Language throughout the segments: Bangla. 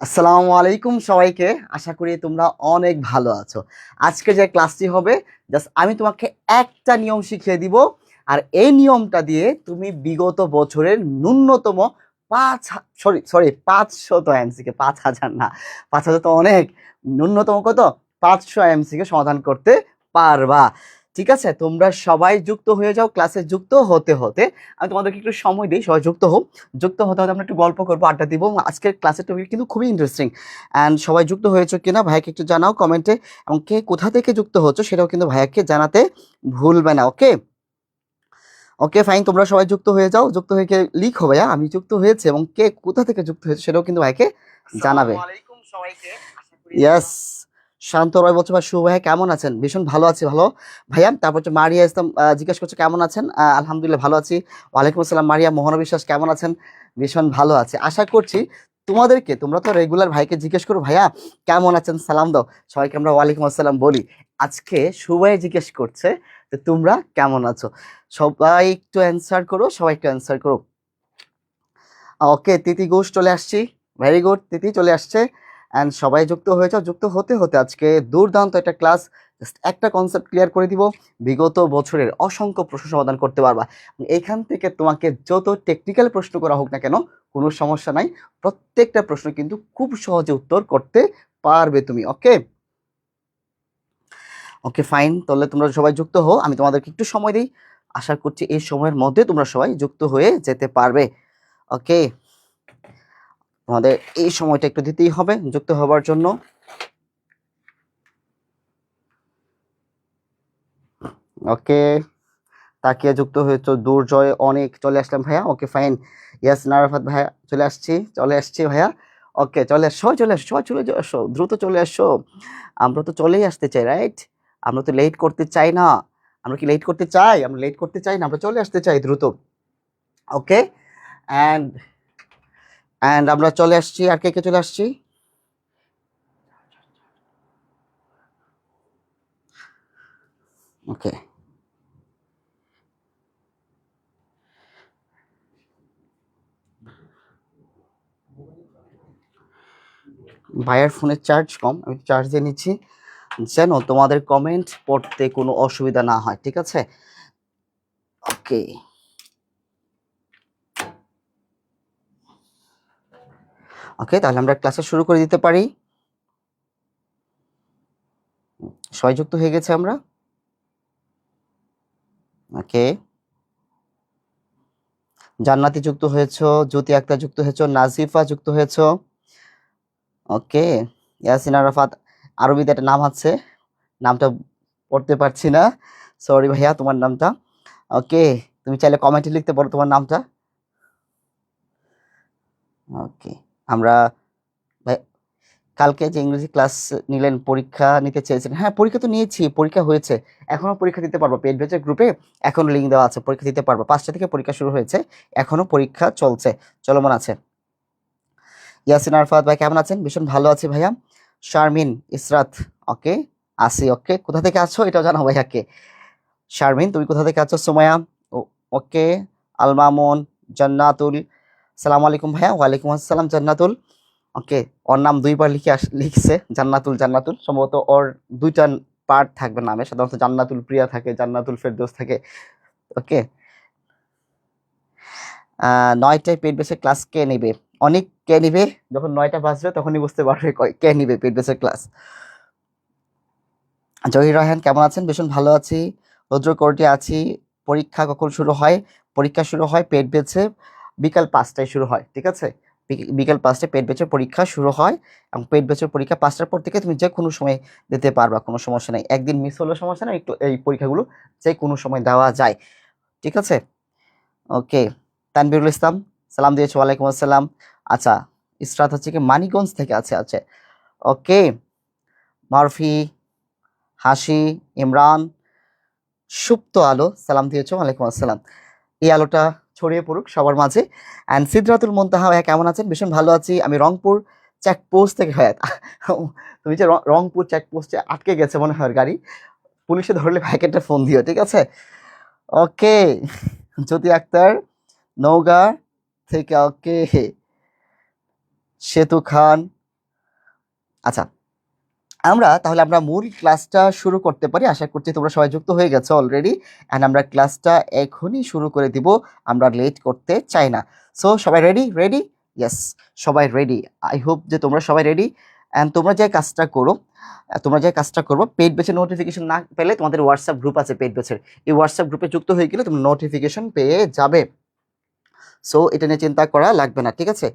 আসসালামু আলাইকুম সবাইকে। আশা করি তোমরা অনেক ভালো আছো। আজকে যে ক্লাসটি হবে, জাস্ট আমি তোমাকে একটা নিয়ম শিখিয়ে দিব, আর এই নিয়মটা দিয়ে তুমি বিগত বছরের ন্যূনতম 500 এমসিকে, 5,000 না, 5,000 তো অনেক, ন্যূনতম কত, 500 এমসিকে সমাধান করতে পারবা। ঠিক আছে, তোমরা সবাই যুক্ত হয়ে যাও। ক্লাসে যুক্ত হতে হতে আমি তোমাদেরকে একটু সময় দিই, সবাই যুক্ত হোক। যুক্ত হতে হতে আমরা একটু গল্প করবো, আড্ডা দিব। আজকের ক্লাসের টপিক কিন্তু খুবই ইন্টারেস্টিং। অ্যান্ড সবাই যুক্ত হয়েছো কিনা ভাইয়াকে একটু জানাও কমেন্টে, এবং কে কোথা থেকে যুক্ত হচ্ছে সেটাও কিন্তু ভাইয়াকে জানাতে ভুলবে না। ওকে ওকে ফাইন, তোমরা সবাই যুক্ত হয়ে যাও। যুক্ত হয়ে লিখো ভাইয়া আমি যুক্ত হয়েছে, এবং কে কোথা থেকে যুক্ত হয়েছে সেটাও কিন্তু ভাইকে জানাবে। ইয়েস, শান্ত রয় বলছে ভাই, শুভ ভাইয়া কেমন আছেন? ভীষণ ভালো আছি, ভালো ভাইয়া। তারপর হচ্ছে মারিয়া ইসলাম জিজ্ঞেস করছে কেমন আছেন? আলহামদুলিল্লাহ ভালো আছি। ওয়ালাইকুম আসসালাম মারিয়া। মোহন বিশ্বাস কেমন আছেন? ভীষণ ভালো আছে। আশা করছি তোমাদেরকে, তোমরা তো রেগুলার ভাইকে জিজ্ঞেস করো ভাইয়া কেমন আছেন, সালাম দাও। সবাইকে আমরা ওয়ালাইকুম আসসালাম বলি। আজকে শুভাই জিজ্ঞেস করছে যে তোমরা কেমন আছো। সবাই একটু অ্যান্সার করো, সবাই একটু অ্যান্সার করো। ওকে, তিথি ঘোষ চলে আসছি। ভেরি গুড, তিথি চলে আসছে। অ্যান্ড সবাই যুক্ত হয়ে যাও। যুক্ত হতে হতে আজকে দুর্দান্ত একটা ক্লাস, জাস্ট একটা কনসেপ্ট ক্লিয়ার করে দিব, বিগত বছরের অসংখ্য প্রশ্ন সমাধান করতে পারবা। এইখান থেকে তোমাকে যত টেকনিক্যাল প্রশ্ন করা হোক না কেন, কোনো সমস্যা নাই। প্রত্যেকটা প্রশ্ন কিন্তু খুব সহজে উত্তর করতে পারবে তুমি। ওকে ওকে ফাইন, তাহলে তোমরা সবাই যুক্ত হও। আমি তোমাদেরকে একটু সময় দিই। আশা করছি এই সময়ের মধ্যে তোমরা সবাই যুক্ত হয়ে যেতে পারবে। ওকে, তোমাদের এই সময়টা একটু দিতেই হবে যুক্ত হবার জন্য। ওকে, তাকিয়ে যুক্ত হয়েছে দুর্জয় অনেক, চলে আসলাম ভাইয়া। ওকে ফাইন, ইয়াস নারাফাত ভাইয়া চলে আসছি, চলে আসছি ভাইয়া। ওকে চলে আসো, চলে আসো, সবাই চলে আসো, দ্রুত চলে আসো। আমরা তো চলেই আসতে চাই, রাইট? আমরা তো লেট করতে চাই না। আমরা কি লেট করতে চাই? আমরা লেট করতে চাই না, আমরা চলে আসতে চাই দ্রুত। ওকে, অ্যান্ড অ্যান্ড আমরা চলে আসছি। আর কে কে চলে আসছি? ওকে, ভাইয়ার ফোনের চার্জ কম, আমি চার্জ দিয়ে নিচ্ছি যেন তোমাদের কমেন্ট পড়তে কোনো অসুবিধা না হয়। ঠিক আছে, ওকে ওকে, তাহলে আমরা ক্লাসে শুরু করে দিতে পারি। সবাই যুক্ত হয়ে গেছে আমরা। ওকে, জান্নাতি যুক্ত হয়েছো, জ্যোতি আক্তার যুক্ত হয়েছো, নাজিফা যুক্ত হয়েছো। ওকে, ইয়াসিন আরাফাত, আরবিতে একটা নাম আছে, নামটা পড়তে পারছি না, সরি ভাইয়া তোমার নামটা। ওকে, তুমি চাইলে কমেন্টে লিখতে পারো তোমার নামটা। ওকে, আমরা কালকে যে ইংরেজি ক্লাস নিলেন, পরীক্ষা নিতে চেয়েছেন? হ্যাঁ, পরীক্ষা তো নিয়েছি, পরীক্ষা হয়েছে। এখনো পরীক্ষা দিতে পারবো, পেড ব্যাচের গ্রুপে এখনো লিঙ্ক দেওয়া আছে, পরীক্ষা দিতে পারবো। 5টা থেকে পরীক্ষা শুরু হয়েছে, এখনো পরীক্ষা চলছে, চলমান আছে। ইয়াসিন আরফাত ভাই কেমন আছেন? ভীষণ ভালো আছি ভাইয়া। শারমিন ইসরাত, ওকে আসি। ওকে, কোথা থেকে আছো এটাও জানাও ভাইয়াকে। শারমিন তুমি কোথা থেকে আছো? সুমায়া, ওকে। আলমামুন, জান্নাতুল, সালাম আলাইকুম ভাইয়া। ওয়ালাইকুম আসসালাম জান্নাতুল। ওকে, ওর নাম দুইবার লিখছে জান্নাতুল, জান্নাতুল সম্ভবত ওর দুইটা পার্ট থাকবে নামে, সাধারণত জান্নাতুল প্রিয়া থাকে, জান্নাতুল ফেরদৌস থাকে। ওকে, 9টায় পেট বেসের ক্লাস কে নিবে? অনেক, কে নিবে? যখন 9টা বাজবে তখনই বুঝতে পারবে কে নিবে পেট বেসের ক্লাস। জহির রায়হান কেমন আছেন? ভীষণ ভালো আছি। রৌদ্র কোর্টে আছি। পরীক্ষা কখন শুরু হয়? পরীক্ষা শুরু হয় পেট বেচে বিকাল 5টায় শুরু হয়। ঠিক আছে, বিকাল 5টায় পেট বেচের পরীক্ষা শুরু হয়, এবং পেট বেচের পরীক্ষা 5টার পর থেকে তুমি যে কোনো সময় দিতে পারবা, কোনো সমস্যা নেই। একদিন মিস হলেও সমস্যা নেই, একটু এই পরীক্ষাগুলো যে কোনো সময় দেওয়া যায়। ঠিক আছে, ওকে। তানবিরুল ইসলাম সালাম দিয়েছো, ওয়ালাইকুম আসসালাম। আচ্ছা, ইসরাত হচ্ছে কি মানিকগঞ্জ থেকে আছে, আছে। ওকে, মারফি, হাসি, ইমরান, সুপ্ত আলো সালাম দিয়েছো, ওয়ালাইকুম আসসালাম। এই আলোটা ছড়িয়ে পড়ুক সবার মাঝে। অ্যান্ড সিদ্রাতুল মুনতাহা ভাইয়া কেমন আছেন? ভীষণ ভালো আছি, আমি রংপুর চেকপোস্ট থেকে। হ্যাঁ, তুমি যে রংপুর চেকপোস্টে আটকে গেছে মনে হয় গাড়ি, পুলিশে ধরলে ভাইকে একটা ফোন দিও, ঠিক আছে? ওকে, জ্যোতি আক্তার নওগাঁ থেকে, ওকে। সেতু খান, আচ্ছা, আমরা মূল ক্লাসটা শুরু করতে পারি। আশা করছি তোমরা সবাই যুক্ত হয়ে গেছো অলরেডি, অ্যান্ড আমরা ক্লাসটা এখনই শুরু করে দিব, আমরা লেট করতে চাই না। সো সবাই রেডি? ইয়েস, সবাই রেডি। আই হোপ যে তোমরা সবাই রেডি। অ্যান্ড তোমরা যে কাজটা করবো, পেইড ব্যাচের নোটিফিকেশন না পেলে তোমাদের হোয়াটসঅ্যাপ গ্রুপ আছে পেইড ব্যাচের, এই হোয়াটসঅ্যাপ গ্রুপে যুক্ত হয়ে গেলে তোমরা নোটিফিকেশন পেয়ে যাবে। সো এটা নিয়ে চিন্তা করা লাগবে না, ঠিক আছে?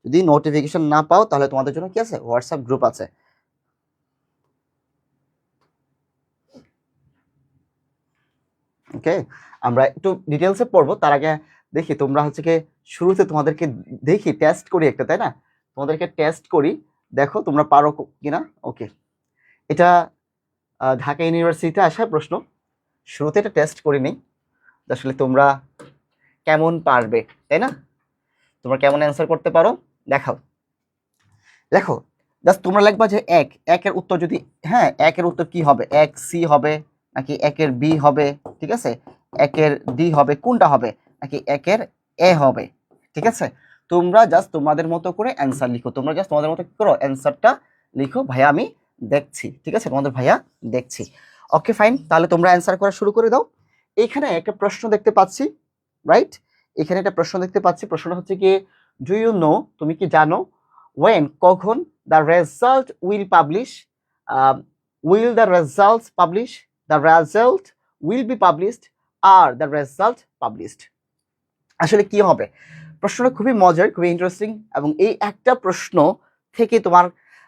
যদি নোটিফিকেশন না পাও তাহলে তোমাদের জন্য কি আছে, হোয়াটসঅ্যাপ গ্রুপ আছে। ওকে, আমরা একটু ডিটেলসে পড়বো, তার আগে দেখি তোমরা হচ্ছে কি শুরুতে তোমাদেরকে দেখি টেস্ট করি একটা, তাই না? তোমাদেরকে টেস্ট করি, দেখো তোমরা পারো কিনা। ওকে, এটা ঢাকা ইউনিভার্সিটিতে আসা প্রশ্ন। শুরুতে এটা টেস্ট করি নেই, আসলে তোমরা কেমন পারবে, তাই না? তোমরা কেমন অ্যান্সার করতে পারো দেখাও। দেখো জাস্ট তোমরা লিখবা যে একের উত্তর যদি, হ্যাঁ, একের উত্তর কি হবে, এক সি হবে নাকি একের বি হবে, ঠিক আছে, একের ডি হবে, কোনটা হবে, নাকি একের এ হবে, ঠিক আছে? তোমরা জাস্ট তোমাদের মতো করে অ্যান্সার লিখো, তোমরা জাস্ট তোমাদের মতো কি করো, অ্যান্সারটা লিখো, ভাইয়া আমি দেখছি, ঠিক আছে, তোমাদের ভাইয়া দেখছি। ওকে ফাইন, তাহলে তোমরা অ্যান্সার করা শুরু করে দাও। এখানে একটা প্রশ্ন দেখতে পাচ্ছি, রাইট? এখানে একটা প্রশ্ন দেখতে পাচ্ছি, প্রশ্নটা হচ্ছে কি, ডু ইউ নো, তুমি কি জানো, when, কখন, the result will publish, will the results publish, the result will be published, are the result published। আসলে কি হবে, প্রশ্নটা খুবই মজার, খুবই ইন্টারেস্টিং, এবং এই একটা প্রশ্ন থেকে তোমার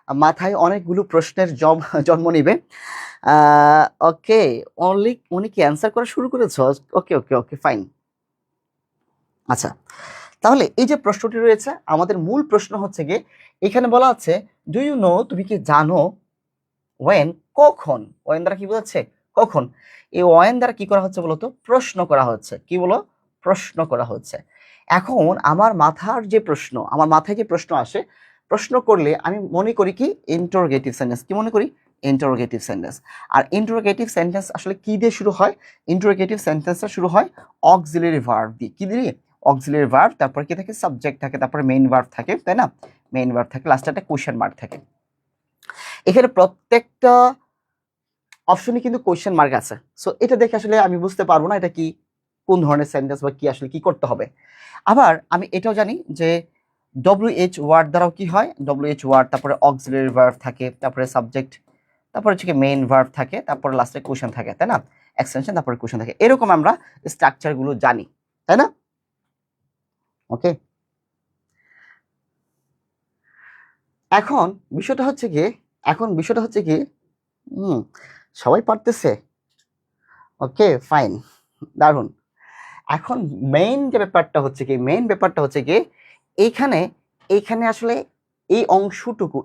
মাথায় অনেকগুলো প্রশ্নের জন্ম নিবে। ওকে, উনি কি অ্যান্সার করা শুরু করেছো? ওকে ওকে ওকে ফাইন। আচ্ছা, তাহলে এই যে প্রশ্নটি রয়েছে, আমাদের মূল প্রশ্ন হচ্ছে গিয়ে, এখানে বলা আছে ডু ইউ নো, তুমি কি জানো, ওয়েন, কখন, ওয়েন দ্বারা কি বোঝাচ্ছে, কখন। এই ওয়েন দ্বারা কি করা হচ্ছে বলতো, প্রশ্ন করা হচ্ছে, কি বলো, প্রশ্ন করা হচ্ছে। এখন আমার মাথায় যে প্রশ্ন আসে, প্রশ্ন করলে আমি মনে করি কি ইন্টারোগেটিভ সেন্টেন্স, কি মনে করি, ইন্টারোগেটিভ সেন্টেন্স। আর ইন্টারোগেটিভ সেন্টেন্স আসলে কি দিয়ে শুরু হয়, ইন্টারোগেটিভ সেন্টেন্সটা শুরু হয় অক্সিলারি ভার্ব দিয়ে, কি দিয়ে, অক্সিলারি ভার্ব, তারপর কি থাকে, সাবজেক্ট থাকে, তারপরে মেইন ভার্ব থাকে, তাই না? মেইন ভার্ব থাকে, লাস্টে একটা কোয়েশ্চেন মার্ক থাকে। এখানে প্রত্যেকটা অপশনে কিন্তু কোয়েশ্চেন মার্ক আছে। সো এটা দেখে আসলে আমি বুঝতে পারবো না এটা কি, কোন ধরনের সেন্টেন্স বা কি আসলে কি করতে হবে। আবার আমি এটাও জানি যে WH ওয়ার্ড দ্বারাও কি হয়, WH ওয়ার্ড, তারপরে অক্সিলারি ভার্ব থাকে, তারপরে সাবজেক্ট, তারপরে হচ্ছে কি মেইন ভার্ব থাকে, তারপরে লাস্টে কোয়েশ্চেন থাকে, তাই না? এক্সটেনশন, তারপরে কোয়েশ্চেন থাকে, এরকম আমরা স্ট্রাকচারগুলো জানি, তাই না? ওকে, এখন বিষয়টা হচ্ছে কি, সবাই পারতেছে, ওকে ফাইন, দারুণ। এখন মেইন ব্যাপারটা হচ্ছে কি, এইখানে আসলে এই অংশটুকু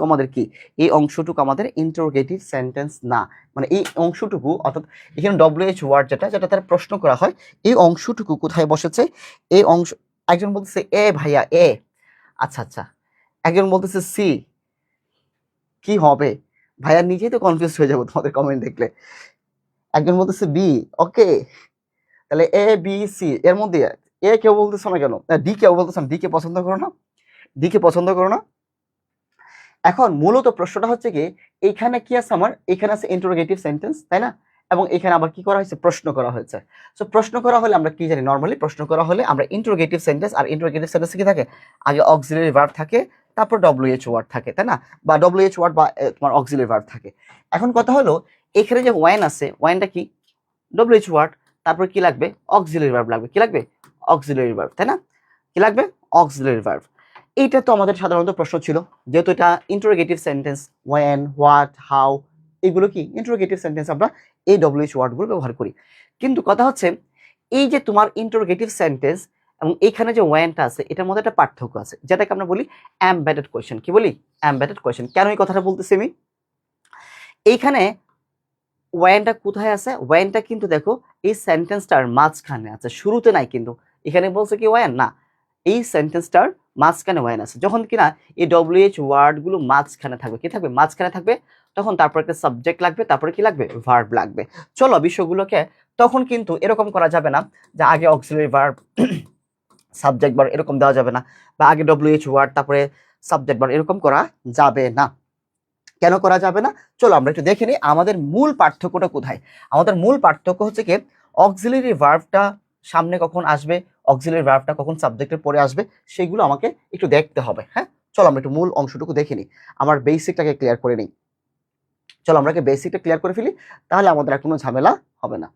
আমাদের কি, এই অংশটুকু আমাদের ইন্টারোগেটিভ সেন্টেন্স না, মানে এই অংশটুকু, অর্থাৎ এখানে WH ওয়ার্ড যেটা তার প্রশ্ন করা হয়, এই অংশটুকু কোথায় বসেছে, এই অংশ, একজন বলতেছে এ ভাইয়া এ, আচ্ছা আচ্ছা, একজন বলতেছে সি, কি হবে ভাইয়া, নিজেই তো কনফিউজ হয়ে যাবো তোমাদের কমেন্ট দেখলে। একজন বলতেছে বি, ওকে, তাহলে এ বি সি, এর মধ্যে এ কেউ বলতেছো না কেন, ডি কেউ বলতেছো না, ডি কে পছন্দ করো না। এখন মূলত প্রশ্নটা হচ্ছে কি, এইখানে কি আছে, আমার এখানে আছে ইন্টারোগেটিভ সেন্টেন্স, তাই না? এবং এখানে আবার কি করা হয়েছে, প্রশ্ন করা হয়েছে। সো প্রশ্ন করা হলে আমরা কি জানি, নর্মালি প্রশ্ন করা হলে আমরা ইন্টারোগেটিভ সেন্টেন্স, আর ইন্টারোগেটিভ সেন্টেন্স কি থাকে, আগে অক্সিলারি ভার্ব থাকে, তারপর WH ওয়ার্ড থাকে, তাই না? বা WH ওয়ার্ড বা তোমার অক্সিলারি ভার্ব থাকে। এখন কথা হলো, এখানে যে ওয়ান আছে, ওয়ানটা কি, WH ওয়ার্ড, তারপর কি লাগবে, অক্সিলারি ভার্ব লাগবে, কি লাগবে, অক্সিলারি ভার্ব, তাই না? কি লাগবে, অক্সিলারি ভার্ব। এইটা তো আমাদের সাধারণত প্রশ্ন ছিল, যেহেতু এটা interrogative sentence, when, what, how, এগুলো কি ইন্টারোগেটিভ সেন্টেন্স, আমরা এই WH ওয়ার্ডগুলো ব্যবহার করি। কিন্তু কথা হচ্ছে, এই যে তোমার ইন্টারোগেটিভ সেন্টেন্স এবং এখানে যে ওয়েনটা আছে, এটার মধ্যে একটা পার্থক্য আছে, যেটাকে আমরা বলি এমবেডেড কোয়েশ্চেন। কি বলি, এমবেডেড কোয়েশ্চেন। কেন এই কথাটা বলতেছি আমি, এইখানে ওয়েনটা কোথায় আছে, ওয়েনটা কিন্তু দেখো এই সেন্টেন্সটার মাঝখানে আছে, শুরুতে নাই কিন্তু। এখানে বলছে কি ওয়েন না, এই সেন্টেন্সটার মাঝখানে ওয়েন আছে। যখন কিনা এই WH ওয়ার্ডগুলো মাঝখানে থাকবে, কি থাকবে, মাঝখানে থাকবে, তখন তারপর একটা সাবজেক্ট লাগবে, তারপরে কি লাগবে, ভার্ব লাগবে। চলো বিষয়গুলোকে, তখন কিন্তু এরকম করা যাবে না যে আগে অক্সিলারি ভার্ব সাবজেক্ট ভার্ব এরকম দেওয়া যাবে না, বা আগে WH ওয়ার্ড তারপরে সাবজেক্ট ভার্ব এরকম করা যাবে না। কেন করা যাবে না? চলো আমরা একটু দেখে নিই আমাদের মূল পার্থক্যটা কোথায়। আমাদের মূল পার্থক্য হচ্ছে কি, অক্সিলারি ভার্বটা সামনে কখন আসবে, অক্সিলারি ভার্বটা কখন সাবজেক্টের পরে আসবে, সেগুলো আমাকে একটু দেখতে হবে। হ্যাঁ, চলো আমরা একটু মূল অংশটুকু দেখে নিই, আমার বেসিকটাকে ক্লিয়ার করে নিই। চলো আমরা বেসিকটা ক্লিয়ার করে ফেলি, তাহলে আমাদের আর কোনো ঝামেলা হবে না।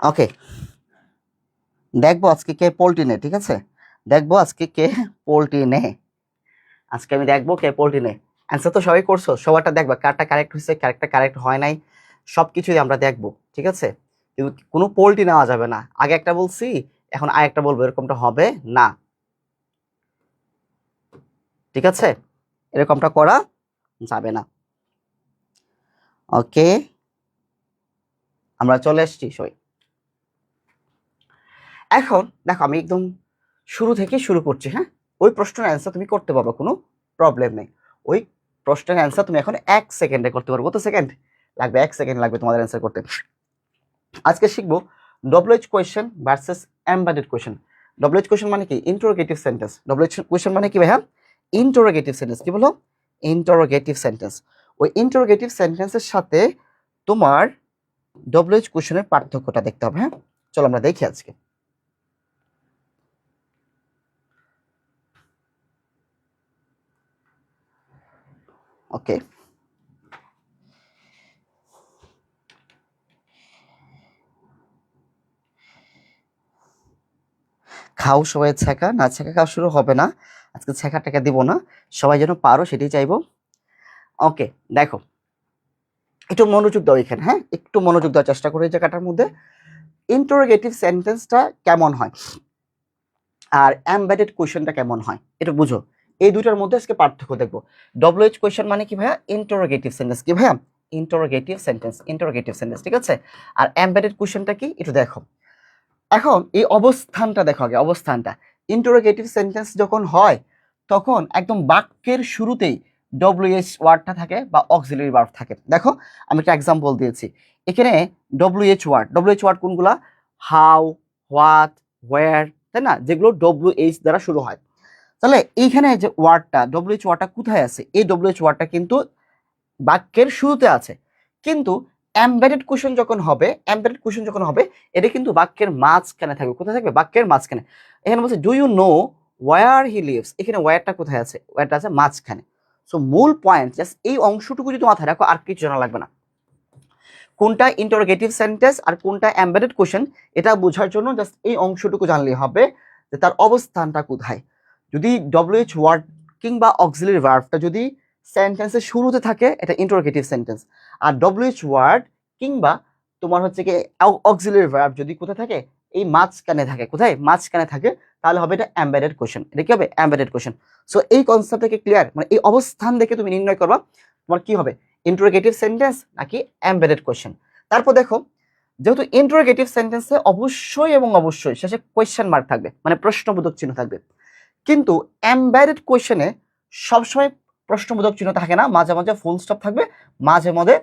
ওকে, দেখবো আজকে কে পোল্ট্রি নেয়। ঠিক আছে, দেখবো আজকে কে পোল্ট্রি নেয়। আজকে আমি দেখবো কে পোল্ট্রি নেয়। অ্যান্সার তো সবাই করছো, সবারটা দেখবা কারটা কারেক্ট হয়েছে, কারেক্টটা কারেক্ট হয় নাই, সব কিছুই আমরা দেখবো। ঠিক আছে, কিন্তু কোনো পোল্ট্রি নেওয়া যাবে না। আগে একটা বলছি, এখন আরেকটা বলবো, এরকমটা হবে না। ঠিক আছে, এরকমটা করা যাবে না। ওকে, আমরা চলে এসছি সবাই। এখন দেখো আমি একদম শুরু থেকে শুরু করছি। হ্যাঁ, ওই প্রশ্নের অ্যান্সার তুমি করতে পারবে, কোনো প্রবলেম নেই। ওই প্রশ্নের অ্যান্সার তুমি এখন 1 সেকেন্ডে করতে পারবো। কত সেকেন্ড লাগবে? 1 সেকেন্ড লাগবে তোমাদের অ্যান্সার করতে। আজকে শিখবো WH question versus embedded question. WH question মানে কি? Interrogative sentence. ডব্লিউএইচ কোয়েশ্চেন মানে কি ভাইয়া? Interrogative sentence. কি বলো? Interrogative sentence. ওই ইন্টারোগেটিভ সেন্টেন্সের সাথে তোমার ডব্লিউএইচ কোয়েশ্চেনের পার্থক্যটা দেখতে হবে। হ্যাঁ, চলো আমরা দেখি আজকে। ওকে, খাও সবাই ছ্যাঁকা, না ছ্যাঁকা খাওয়া শুরু হবে না আজকে, ছ্যাঁকা টাকা দিব না, সবাই যেন পারো সেটাই চাইবো। ওকে, দেখো একটু মনোযোগ দাও এখানে। হ্যাঁ, একটু মনোযোগ দেওয়ার চেষ্টা করো এই জায়গাটার মধ্যে। ইন্টারোগেটিভ সেন্টেন্সটা কেমন হয় আর এমবেডেড কোয়েশ্চেনটা কেমন হয় এটা বুঝো। এই দুইটার মধ্যে আজকে পার্থক্য দেখবো। ডব্লিউএইচ কোয়েশ্চেন মানে কি ভাইয়া? Interrogative sentence. কি ভাইয়া? Interrogative sentence, interrogative sentence. ঠিক আছে, আর এমবেডেড কোয়েশ্চেনটা কি একটু দেখো। এখন এই অবস্থানটা দেখো আগে, অবস্থানটা। ইন্টারোগেটিভ সেন্টেন্স যখন হয় তখন একদম বাক্যের শুরুতেই ডব্লিউএইচ ওয়ার্ডটা থাকে বা অক্সিলারি ভার্ব থাকে। দেখো আমি একটা এক্সাম্পল দিয়েছি এখানে। ডব্লিউএইচ ওয়ার্ড কোনগুলা? হাউ, হোয়াট, হোয়ার, তাই না, যেগুলো ডব্লিউএইচ দ্বারা শুরু হয়। তাহলে এইখানে যে ওয়ার্ডটা ডব্লিউএইচ ওয়ার্ডটা কোথায় আছে? এই ডব্লিউএইচ ওয়ার্ডটা কিন্তু বাক্যের শুরুতে আছে। কিন্তু এমবেডেড কোয়েশ্চেন যখন হবে, এটা কিন্তু বাক্যের মাঝখানে থাকবে। কোথায় থাকবে? বাক্যের মাঝখানে। এখানে বলছে do you know where he lives, এখানে ওয়্যারটা কোথায় আছে? ওয়্যারটা আছে মাঝখানে। সো মূল পয়েন্ট জাস্ট এই অংশটুকু যদি মাথায় রাখো, আর কিছু জানা লাগবে না। কোনটা ইন্টারোগেটিভ সেন্টেন্স আর কোনটা এমবেডেড কোয়েশ্চেন এটা বোঝার জন্য জাস্ট এই অংশটুকু জানলেই হবে যে তার অবস্থানটা কোথায়। যদি ডব্লিউএইচ ওয়ার্ড কিংবা অক্সিলারি ভার্বটা যদি সেন্টেন্সের শুরুতে থাকে, এটা ইন্টারোগেটিভ সেন্টেন্স। আর ডব্লিউএইচ ওয়ার্ড কিংবা তোমার হচ্ছে কি অক্সিলারি ভার্ব যদি কোথায় থাকে? এই মাঝখানে থাকে। কোথায়? মাঝখানে থাকে। তাহলে হবে এটা এমবেডেড কোয়েশ্চেন। এটা কি হবে? Embedded question. সো এই কনসেপ্ট থেকে ক্লিয়ার, মানে এই অবস্থান দেখে তুমি নির্ণয় করবা তোমার কি হবে, ইন্টারোগেটিভ সেন্টেন্স নাকি এমবেডেড কোয়েশ্চেন। তারপর দেখো, যেহেতু ইন্টারোগেটিভ সেন্টেন্সে অবশ্যই এবং অবশ্যই শেষে কোয়েশ্চেন মার্ক থাকবে, মানে প্রশ্নবোধক চিহ্ন থাকবে। কিন্তু এমবেডেড কোয়েশ্চেনে সবসময় প্রশ্নবোধক চিহ্ন থাকে না, মাঝে মাঝে ফুল স্টপ থাকবে, মাঝে মাঝে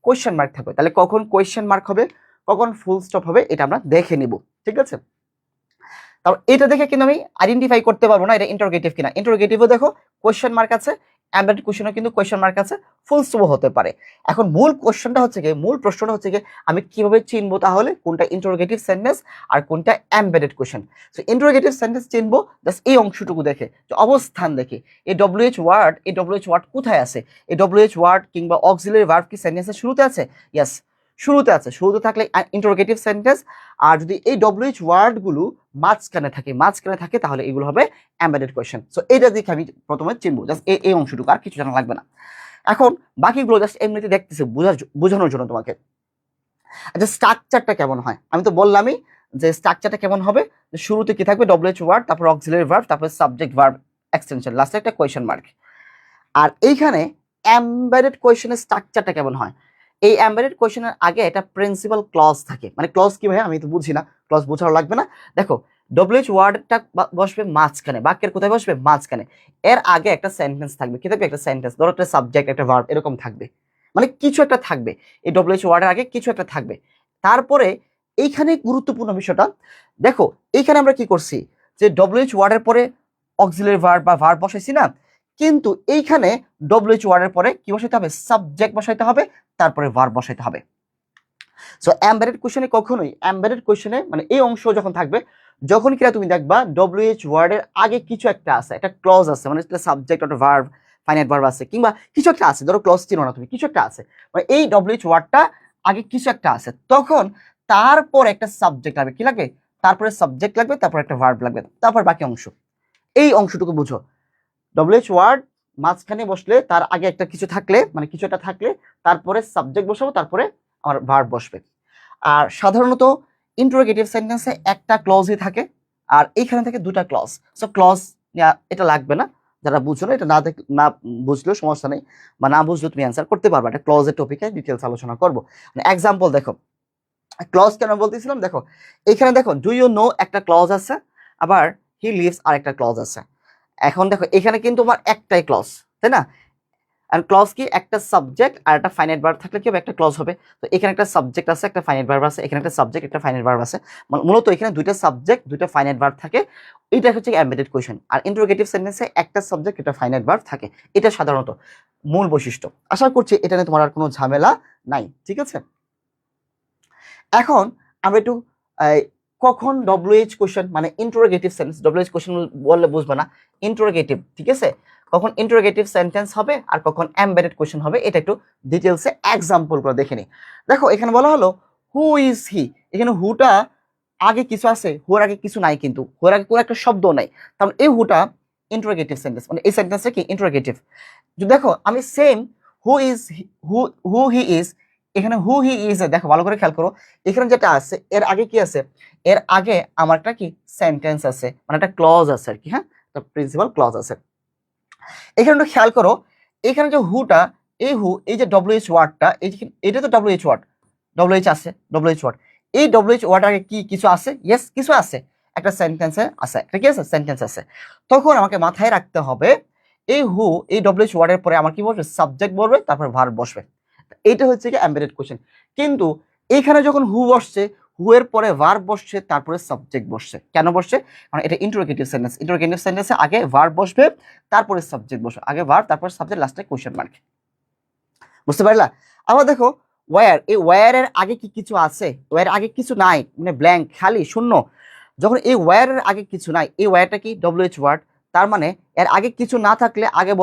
কোয়েশ্চেন মার্ক থাকবে। তাহলে কখন কোয়েশ্চেন মার্ক হবে, কখন ফুল স্টপ হবে, এটা আমরা দেখে নিব। ঠিক আছে, তারপর এটা দেখে কিন্তু আমি আইডেন্টিফাই করতে পারবো না এটা ইন্টারোগেটিভ কিনা। ইন্টারোগেটিভও দেখো কোয়েশ্চেন মার্ক আছে, এমবেডেড কোয়েশ্চেনও কিন্তু কোয়েশ্চেন মার্ক আছে, ফুল স্টপও হতে পারে। এখন মূল কোশ্চেনটা হচ্ছে কি, মূল প্রশ্নটা হচ্ছে কি, আমি কিভাবে চিনবো তাহলে কোনটা ইন্টারোগেটিভ সেন্টেন্স আর কোনটা embedded question. So interrogative sentence চিনবো জাস্ট এই অংশটুকু দেখে, যে অবস্থান দেখে। এই ডব্লিউএইচ ওয়ার্ড কোথায় আছে? এই ডব্লিউএইচ ওয়ার্ড কিংবা অক্সিলারি ভার্ব কি সেন্টেন্সের শুরুতে আছে? ইয়েস, শুরুতে আছে। শুরুতে থাকলে ইন্টারোগেটিভ সেন্টেন্স। আর যদি এই ডব্লিউএইচ ওয়ার্ডগুলো মাঝখানে থাকে তাহলে এগুলো হবে এমবেডেড কোয়েশ্চেন। সো এটা দেখে আমি প্রথমে চিনবো, জাস্ট এই অংশটুকু, আর কিছু জানা লাগবে না। এখন বাকিগুলো জাস্ট এমনিতে দেখতেছি বোঝানোর জন্য তোমাকে। আচ্ছা, স্ট্রাকচারটা কেমন হয়? আমি তো বললামই যে স্ট্রাকচারটা কেমন হবে, শুরুতে কি থাকবে? ডব্লিউএইচ ওয়ার্ড, তারপর অক্সিলারি ভার্ব, তারপর সাবজেক্ট ভার্ব এক্সটেনশন, লাস্টে একটা কোয়েশ্চেন মার্ক। আর এইখানে এমবেডেড কোয়েশ্চেনের স্ট্রাকচারটা কেমন হয়। এই এমবেডেড কোয়েশ্চেনের আগে একটা প্রিন্সিপাল ক্লজ থাকে, মানে ক্লজ কি ভাই আমি তো বুঝি না, ক্লজ বোঝানো লাগবে না। দেখো ডব্লিউএইচ ওয়ার্ডটা বসবে মাঝখানে, বাক্যের কোথায় বসবে মাঝখানে, এর আগে একটা সেন্টেন্স থাকবে, কি থাকবে একটা সেন্টেন্স, ধরো একটা সাবজেক্ট একটা ভার্ব এরকম থাকবে, মানে কিছু একটা থাকবে, এই ডব্লিউএইচ ওয়ার্ডের আগে কিছু একটা থাকবে। তারপরে এইখানে গুরুত্বপূর্ণ বিষয়টা দেখো, এইখানে আমরা কি করছি যে ডব্লিউএইচ ওয়ার্ডের পরে অক্সিলারি ভার্ব বা ভার্ব বসাইছি না, কিন্তু এইখানে ডব্লিউএইচ ওয়ার্ডের পরে কি বসাইতে হবে, সাবজেক্ট বসাইতে হবে, তারপরে ভার্ব বসাইতে হবে। সো এমবেডেড কোশ্চেনে কখনোই এমবেডেড কোশ্চেনে মানে এই অংশ যখন থাকবে, যখন কিনা তুমি দেখবা ডব্লিউএইচ ওয়ার্ডের আগে কিছু একটা আছে, একটা ক্লজ আছে, মানে সাবজেক্ট একটা ভার্ব ফাইনাইট ভার্ব আছে, কিংবা কিছু একটা আছে, ধরো ক্লজ চিনো না তুমি, কিছু একটা আছে, মানে এই ডব্লিউএইচ ওয়ার্ডটা আগে কিছু একটা আছে, তখন তারপর একটা সাবজেক্ট লাগবে, কি লাগবে, তারপরে সাবজেক্ট লাগবে, তারপর একটা ভার্ব লাগবে, তারপর বাকি অংশ। এই অংশটুকু বুঝো, ডব্লিউএইচ ওয়ার্ড মাঝখানে বসলে তার আগে একটা কিছু থাকলে, মানে কিছু একটা থাকলে তারপরে সাবজেক্ট বসাবো, তারপরে আমার ভার্ব বসবে। আর সাধারণত ইন্টারোগেটিভ সেন্টেন্সে একটা ক্লজই থাকে, আর এইখানে থেকে দুটা ক্লজ। সো ক্লজ এটা লাগবে না, যারা বুঝো না, এটা না বুঝলেও সমস্যা নেই, বা না বুঝলেও তুমি অ্যান্সার করতে পারবে, এটা ক্লজের টপিকে ডিটেলস আলোচনা করবো। মানে এক্সাম্পল দেখো, ক্লজ কেন বলতেছিলাম, দেখো এখানে দেখো ডু ইউ নো একটা ক্লজ আছে, আবার হি লিভস আর একটা ক্লজ আছে। এখন দেখো এখানে কিন্তু আমার একটাই ক্লজ, তাই না, আর ক্লজ কি, একটা সাবজেক্ট আর একটা ফাইনাইট ভার্ব থাকলে কি হবে, একটা ক্লজ হবে। তো এখানে একটা সাবজেক্ট আছে, একটা ফাইনাইট ভার্ব আছে, এখানে একটা সাবজেক্ট একটা ফাইনাইট ভার্ব আছে, মূলত এখানে দুইটা সাবজেক্ট দুইটা ফাইনাইট ভার্ব থাকে। এটা হচ্ছে এমবেডেড কোয়েশ্চেন। আর ইন্টারোগেটিভ সেন্টেন্সে একটা সাবজেক্ট একটা ফাইনাইট ভার্ব থাকে, এটা সাধারণত মূল বৈশিষ্ট্য। আশা করছি এটা নিয়ে তোমার আর কোনো ঝামেলা নাই, ঠিক আছে। এখন আমরা একটু কখন ডব্লিউএইচ কোয়েশ্চেন মানে ইন্টারোগেটিভ সেন্টেন্স, ডব্লিউএইচ কোয়েশ্চেন বললে বুঝবে না, ইন্টারোগেটিভ, ঠিক আছে, কখন ইন্টারোগেটিভ সেন্টেন্স হবে আর কখন এমবেডেড কোয়েশ্চেন হবে, এটা একটু ডিটেলসে এক্সাম্পল করে দেখে নিই। দেখো এখানে বলা হলো হু ইজ হি, এখানে হুটা আগে কিছু আছে, হুর আগে কিছু নাই, কিন্তু হুর আগে কোনো একটা শব্দ নাই, কারণ এই হুটা ইন্টারোগেটিভ সেন্টেন্স, মানে এই সেন্টেন্সটা কি ইন্টারোগেটিভ। দেখো আমি same who is, who who he is, এখানে হু হি ইজ, দেখো ভালো করে খেয়াল করো, এখানে যেটা আছে এর আগে কি আছে, এর আগে আমার একটা কি সেন্টেন্স আছে, মানে একটা ক্লজ আছে আর কি, হ্যাঁ একটা প্রিন্সিপাল ক্লজ আছে। এখানে একটু খেয়াল করো, এখানে যে হুটা, এই হু, এই যে ডব্লিউএইচ ওয়ার্ডটা, এই যে এটা তো ডব্লিউএইচ ওয়ার্ড, ডব্লিউএইচ আছে, ডব্লিউএইচ ওয়ার্ড, এই ডব্লিউএইচ ওয়ার্ড আগে কি কিছু আছে, ইয়েস কিছু আছে, একটা সেন্টেন্সে আছে, এটা কি আছে, সেন্টেন্স আছে। তখন আমাকে মাথায় রাখতে হবে এই হু, এই ডব্লিউএইচ ওয়ার্ডের পরে আমার কি বসবে, সাবজেক্ট বসবে, তারপর ভার্ব বসবে। এইটা হচ্ছে কি এমবেডেড কোশ্চেন। কিন্তু এইখানে যখন হু বসছে, হু এর পরে ভার্ব বসছে, তারপরে সাবজেক্ট বসছে, কেন বসছে, কারণ এটা ইন্টারোগেটিভ সেন্টেন্স, ইন্টারোগেটিভ সেন্টেন্সে আগে ভার্ব বসবে, তারপরে সাবজেক্ট বসবে, আগে ভার্ব তারপর সাবজেক্ট, লাস্টে কোশ্চেন মার্ক। বুঝতে পারলা। আবার দেখো ওয়্যার, এই ওয়্যারের আগে কি কিছু আছে, ওয়্যার আগে কিছু নাই, মানে ব্ল্যাঙ্ক, খালি শূন্য। যখন এই ওয়্যারের আগে কিছু নাই, এই ওয়্যারটা কি ডব্লিউএইচ ওয়ার্ড, তার মানে এর আগে কিছু না থাকলে আগে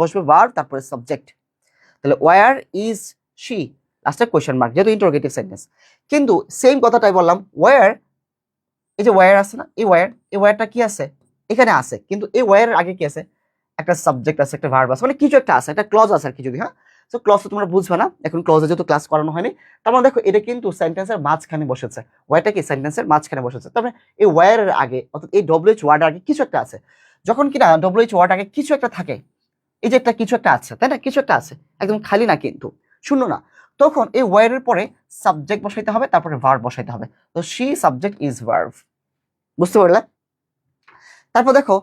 বসবে ভার্ব তারপরে সাবজেক্ট। তাহলে ওয়্যার ইজ শি, লাস্টে কোয়েশ্চেন মার্ক, যেহেতু ইন্টারোগেটিভ সেন্টেন্স। কিন্তু সেম কথাটাই বললাম, ওয়্যার, এই যে ওয়্যার আছে না, এই ওয়্যার, এই ওয়্যারটা কি আছে, এখানে আছে, কিন্তু এই ওয়্যারের আগে কি আছে, একটা সাবজেক্ট আছে, একটা ভার্ব আছে, মানে কিছু একটা আছে, একটা ক্লজ আছে আর কি, যদি হ্যাঁ। সো ক্লজ তো তোমরা বুঝবে না, এখন ক্লজে যেহেতু ক্লাস করানো হয়নি, তার মানে দেখো এটা কিন্তু সেন্টেন্সের মাঝখানে বসেছে, ওয়্যারটা কি সেন্টেন্সের মাঝখানে বসেছে, তার মানে এই ওয়্যারের আগে অর্থাৎ এই ডব্লিউএইচ ওয়ার্ডের আগে কিছু একটা আছে। যখন কিনা ডব্লিউএইচ ওয়ার্ড আগে কিছু একটা থাকে, এই যে একটা কিছু একটা আছে, তাই না, কিছু একটা আছে, একদম খালি না কিন্তু, শূন্য না, তখন এই ওয়্যারের পরে সাবজেক্ট বসাইতে হবে, তারপরে ভার্ব বসাইতে হবে। তো শি সাবজেক্ট ইজ ভার্ব, বুঝতে পারলে। তারপর দেখো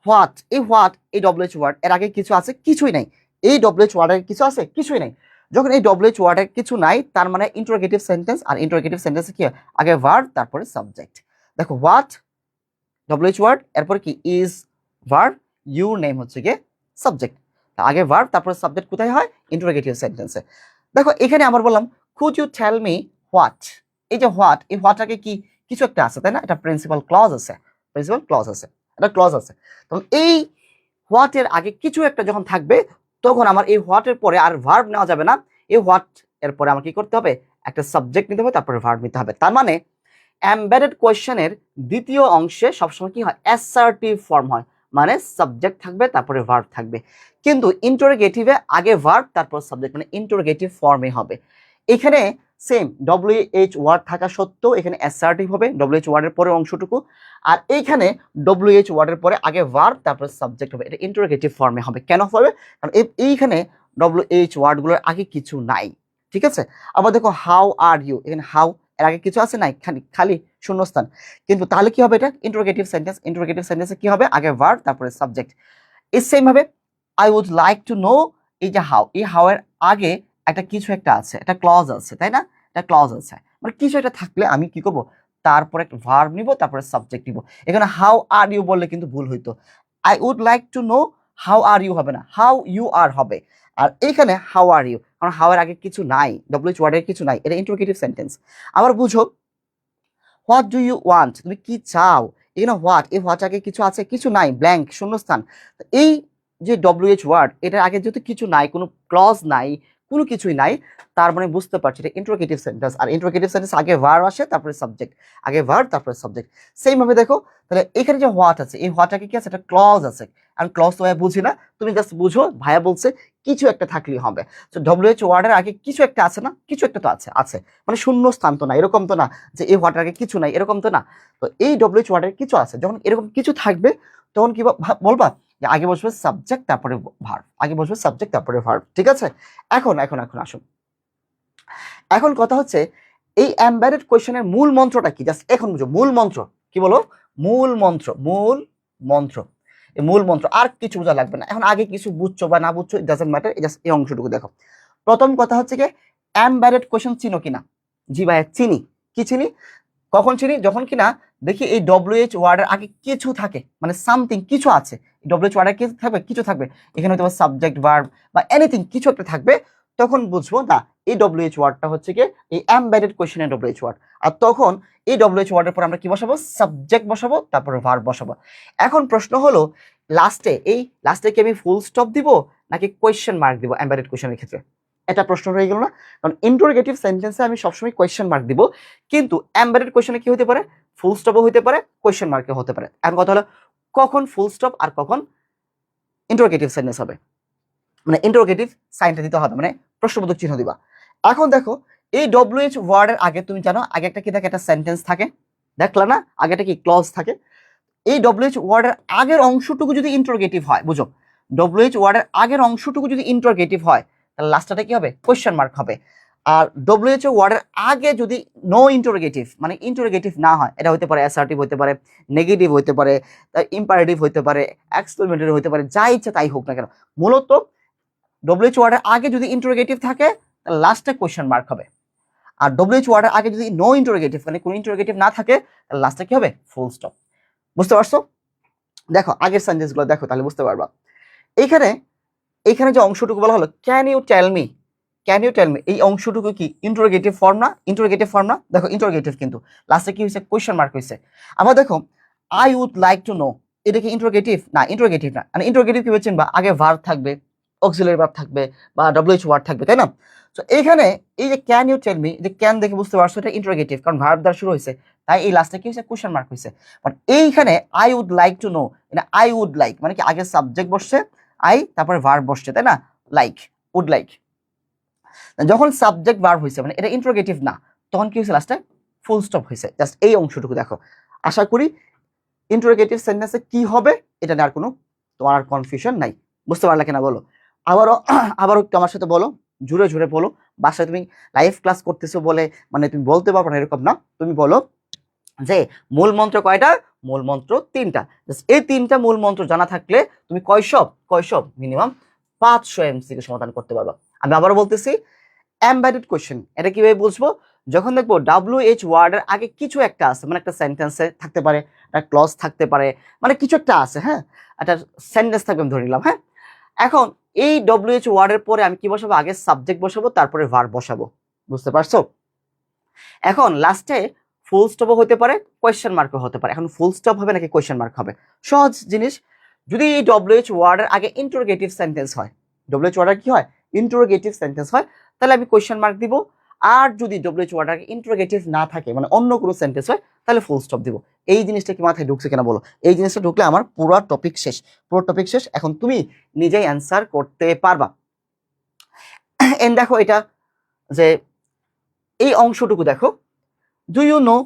হোয়াট, এই হোয়াট, এই ডব্লিউএইচ ওয়ার্ড এর আগে কিছু আছে, কিছুই নাই, এই ডব্লিউএইচ ওয়ার্ডের কিছু আছে, কিছুই নাই। যখন এই ডব্লিউএইচ ওয়ার্ডের কিছু নাই, তার মানে ইন্টারোগেটিভ সেন্টেন্স, আর ইন্টারোগেটিভ সেন্টেন্সে কি হয়, আগে ভার্ব তারপরে সাবজেক্ট। দেখো হোয়াট ডব্লিউএইচ ওয়ার্ড, এরপর কি ইজ ভার্ব, ইউর নেম হচ্ছে গিয়ে সাবজেক্ট, আগে ভার্ব তারপরে সাবজেক্ট কোথায় হয়, ইন্টারোগেটিভ সেন্টেন্সে। দেখো এখানে আমার বললাম could you tell me what, এই যে হোয়াট, এই হোয়াটটাকে কি কিছু একটা আছে, তাই না, এটা প্রিন্সিপাল ক্লজ আছে, প্রিন্সিপাল ক্লজ আছে, একটা ক্লজ আছে। তখন এই হোয়াটের আগে কিছু একটা যখন থাকবে, তখন আমার এই হোয়াটের পরে আর ভার্ব নেওয়া যাবে না, এই হোয়াট এর পরে আমার কি করতে হবে, একটা সাবজেক্ট নিতে হবে, তারপরে ভার্ব নিতে হবে। তার মানে এমবেডেড কোয়েশ্চেনের দ্বিতীয় অংশে সবসময় কি হয়, অ্যাসার্টিভ ফর্ম হয়, মানে সাবজেক্ট থাকবে তারপরে ভার্ব থাকবে। কিন্তু ইন্টারোগেটিভে আগে ভার্ব তারপর সাবজেক্ট, মানে ইন্টারোগেটিভ ফর্মে হবে। এখানে সেম ডব্লিউএইচ ওয়ার্ড থাকা সত্ত্বেও এখানে অ্যাসার্টিভ হবে ডব্লিউএইচ ওয়ার্ডের পরে অংশটুকু, আর এইখানে ডব্লিউএইচ ওয়ার্ডের পরে আগে ভার্ব তারপর সাবজেক্ট হবে, এটা ইন্টারোগেটিভ ফর্মে হবে। কেন হবে, কারণ এইখানে WH ওয়ার্ডগুলোর আগে কিছু নাই, ঠিক আছে। আবার দেখো হাউ আর ইউ, এখানে হাউ এর আগে কিছু আছে নাই, খালি খালি শূন্যস্থান। কিন্তু তাহলে কি হবে, এটা ইন্টারোগেটিভ সেন্টেন্স। ইন্টারোগেটিভ সেন্টেন্সে কি হবে, আগে ভার্ব তারপরে সাবজেক্ট। এই সেম ভাবে I would like to know, এই যে হাউ, এই হাউ এর আগে একটা কিছু একটা আছে, একটা ক্লজ আছে, তাই না, একটা ক্লজ আছে, মানে কিছু একটা থাকলে আমি কি করব, তারপরে একটা ভার্ব নিব তারপরে সাবজেক্ট নিব। এখানে হাউ আর ইউ বললে কিন্তু ভুল হইতো, I would like to know how are you হবে না, হাউ ইউ আর হবে। আর এইখানে হাউ আর ইউ, কারণ হাউ এর আগে কিছু নাই, WH ওয়ার্ডের কিছু নাই, এটা ইন্টারোগেটিভ সেন্টেন্স। আবার বুঝো হোয়াট ডু ইউ ওয়ান্ট, তুমি কি চাও, এখানে হোয়াট, এই হোয়াট আগে কিছু আছে, কিছু নাই, ব্ল্যাঙ্ক শূন্যস্থান। এই যে WH ওয়ার্ড, এটার আগে যেহেতু কিছু নাই, কোনো ক্লজ নাই, কোনো কিছুই নাই, তার মানে বুঝতে পারছি এটা ইন্টারোগেটিভ সেন্টেন্স। আর ইন্টারোগেটিভ সেন্টেন্স আগে ভার্ব আসে তারপরে সাবজেক্ট, আগে ভার্ব তারপরে সাবজেক্ট। সেম ভাবে দেখো, তাহলে এখানে যে হোয়াট আছে, এই হোয়াট আগে কি আছে, একটা ক্লজ আছে। আমি ক্লজ তো ভাইয়া বুঝি না, তুমি জাস্ট বুঝো ভাইয়া বলছে কিছু একটা থাকলেই হবে। তো WH ওয়ার্ডের আগে কিছু একটা আছে না, কিছু একটা তো আছে, আছে মানে শূন্য স্থান তো না, এরকম তো না যে এই হোয়াটের আগে কিছু নাই, এরকম তো না। তো এই WH ওয়ার্ডের কিছু আছে, যখন এরকম কিছু থাকবে তখন কি বলবা যে আগে বসবে সাবজেক্ট তারপরে ভার্ব, আগে বসবে সাবজেক্ট তারপরে ভার্ব, ঠিক আছে। এখন এখন এখন আসুন, এখন কথা হচ্ছে এই এমবেডেড কোয়েশ্চেনের মূল মন্ত্রটা কি, জাস্ট এখন বুঝো মূল মন্ত্র কি, বলো মূল মন্ত্র, মূল মন্ত্র, এই মূল মন্ত্র, আর কিছু বোঝা লাগবে না। এখন আগে কিছু বুঝছো বা না বুঝছো ইট ডাজন্ট ম্যাটার, জাস্ট এই অংশটুকু দেখো। প্রথম কথা হচ্ছে কি, এমবেডেড কোয়েশ্চেন চিনো কিনা, জি ভাই চিনি। কি চিনি, কখন চিনি, যখন কিনা দেখি এই WH ওয়ার্ডের আগে কিছু থাকে, মানে সামথিং কিছু আছে, WH ওয়ার্ডের কিছু থাকবে, কিছু থাকবে, এখানে হয়তো সাবজেক্ট ভার্ব বা এনিথিং কিছু একটা থাকবে, তখন বুঝবো না এই WH ওয়ার্ডটা হচ্ছে কি এই এমবেডেড কোয়েশ্চেনের WH ওয়ার্ড। আর তখন এই WH ওয়ার্ডের পর আমরা কি বসাবো, সাবজেক্ট বসাবো তারপরে ভার্ব বসাবো। এখন প্রশ্ন হলো লাস্টে কি আমি ফুল স্টপ দিব নাকি কোয়েশ্চেন মার্ক দিব এমবেডেড কোয়েশ্চেনের ক্ষেত্রে, এটা প্রশ্ন রয়ে গেল না। কারণ ইন্টারোগেটিভ সেন্টেন্সে আমি সবসময় কোয়েশ্চেন মার্ক দিব, কিন্তু এমবেডেড কোয়েশ্চেনে কি হতে পারে, ফুল স্টপও হতে পারে, কোয়েশ্চেন মার্কও হতে পারে। এখন কথা হলো কখন ফুল স্টপ আর কখন ইন্টারোগেটিভ সেন্টেন্স হবে, মানে ইন্টারোগেটিভ সাইনটা দিতে হবে, মানে প্রশ্নবোধক চিহ্ন দিবা। এখন দেখো এই WH ওয়ার্ডের আগে তুমি জানো আগে একটা কি থাকে, একটা সেন্টেন্স থাকে, দেখলা না, আগেটা কি ক্লজ থাকে। এই WH ওয়ার্ডের আগের অংশটুকু যদি ইন্টারোগেটিভ হয়, বুঝো WH ওয়ার্ডের আগের অংশটুকু যদি ইন্টারোগেটিভ হয় তাহলে লাস্টটা কি হবে, কোয়েশ্চেন মার্ক হবে। আর WHO ওয়ার্ডের আগে যদি নো ইন্টারোগেটিভ, মানে ইন্টারোগেটিভ না হয়, এটা হতে পারে অ্যাসার্টিভ হতে পারে, নেগেটিভ হতে পারে, ইম্পারেটিভ হতে পারে, এক্সক্লেমেটরি হতে পারে, যা ইচ্ছা তাই হোক না কেন, মূলত WH ওয়ার্ডের আগে যদি ইন্টারোগেটিভ থাকে তাহলে লাস্টে কোয়েশ্চেন মার্ক হবে। আর WH ওয়ার্ডের আগে যদি নো ইন্টারোগেটিভ, মানে কোনো ইন্টারোগেটিভ না থাকে তাহলে লাস্টে কি হবে, ফুল স্টপ। বুঝতে পারছো, দেখো আগের সেন্টেন্সগুলো দেখো তাহলে বুঝতে পারবা। এইখানে এইখানে যে অংশটুকু বলা হলো can you tell me, can you tell me, এই অংশটুকু কি ইন্টারোগেটিভ ফর্ম না, ইন্টারোগেটিভ ফর্ম না, দেখো ইন্টারোগেটিভ, কিন্তু লাস্টে কি হয়েছে, কোয়েশ্চেন মার্ক হয়েছে। আবার দেখো I would like to know, এটা কি ইন্টারোগেটিভ না, ইন্টারোগেটিভ না, মানে ইন্টারোগেটিভ কি বলছেন, বা আগে ভার্ব থাকবে, অক্সিলারি ভার্ব থাকবে বা WH ওয়ার্ড থাকবে, তাই না। তো এইখানে এই যে ক্যান ইউ টেল মি, যে ক্যান দেখে বুঝতে পারছো এটা ইন্টারোগেটিভ, কারণ ভার্ব দ্বারা শুরু হয়েছে, তাই এই লাস্টে কি হয়েছে, কোয়েশ্চেন মার্ক হয়েছে। বাট এইখানে I would like to know, এটা আই উড লাইক মানে কি আগে সাবজেক্ট বসছে, আই তারপরে ভার্ব বসছে, তাই না, লাইক, উড লাইক। যখন সাবজেক্ট ভার্ব হয়েছে মানে এটা ইন্টারোগেটিভ না, তখন কি হয়েছে, লাস্টে ফুল স্টপ হয়েছে। জাস্ট এই অংশটুকু দেখো, আশা করি ইন্টারোগেটিভ সেন্টেন্সে কি হবে এটা নিয়ে আর কোনো তোমার আর কনফিউশন নাই। বুঝতে পারলে কিনা বলো, আবারও আবারও একটু আমার সাথে বলো, জুড়ে জুড়ে বলো। বাসায় তুমি লাইভ ক্লাস করতেছো বলে মানে তুমি বলতে পারবে না এরকম না, তুমি বলো যে মূল মন্ত্র কয়টা, মূল মন্ত্র 3টা। এই 3টা মূল মন্ত্র জানা থাকলে তুমি কয়সব মিনিমাম 500 MCQ সমাধান করতে পারবা। আমি আবারও বলতেছি, এমবেডেড কোয়েশ্চেন এটা কিভাবে বুঝবো, যখন দেখবো WH ওয়ার্ডের আগে কিছু একটা আছে, মানে একটা সেন্টেন্সে থাকতে পারে, একটা ক্লজ থাকতে পারে, মানে কিছু একটা আছে, হ্যাঁ একটা সেন্টেন্স থাকবে আমি ধরে নিলাম, হ্যাঁ। এখন এই WH ওয়ার্ডের পরে আমি কি বসাবো, আগে সাবজেক্ট বসাবো তারপরে ভার্ব বসাবো, বুঝতে পারছো। এখন লাস্টে ফুল স্টপও হতে পারে, কোয়েশ্চেন মার্কও হতে পারে। এখন ফুল স্টপ হবে নাকি কোয়েশ্চেন মার্ক হবে, সহজ জিনিস। যদি এই WH ওয়ার্ডের আগে ইন্টারোগেটিভ সেন্টেন্স হয়, WH ওয়ার্ডের কি হয়, ইন্টারোগেটিভ সেন্টেন্স হয়, তাহলে আমি কোয়েশ্চেন মার্ক দিব। আর যদি WH ওয়ার্ডের আগে ইন্টারোগেটিভ না থাকে, মানে অন্য কোনো সেন্টেন্স হয়, তাহলে ফুল স্টপ দিব। এই জিনিসটা কি মাথায় ঢুকছে কিনা বলো, এই জিনিসটা ঢুকলে আমার পুরো টপিক শেষ, পুরো টপিক শেষ। এখন তুমি নিজেই অ্যান্সার করতে পারবা। এন্ড দেখো এটা যে এই অংশটুকু দেখো, do you know,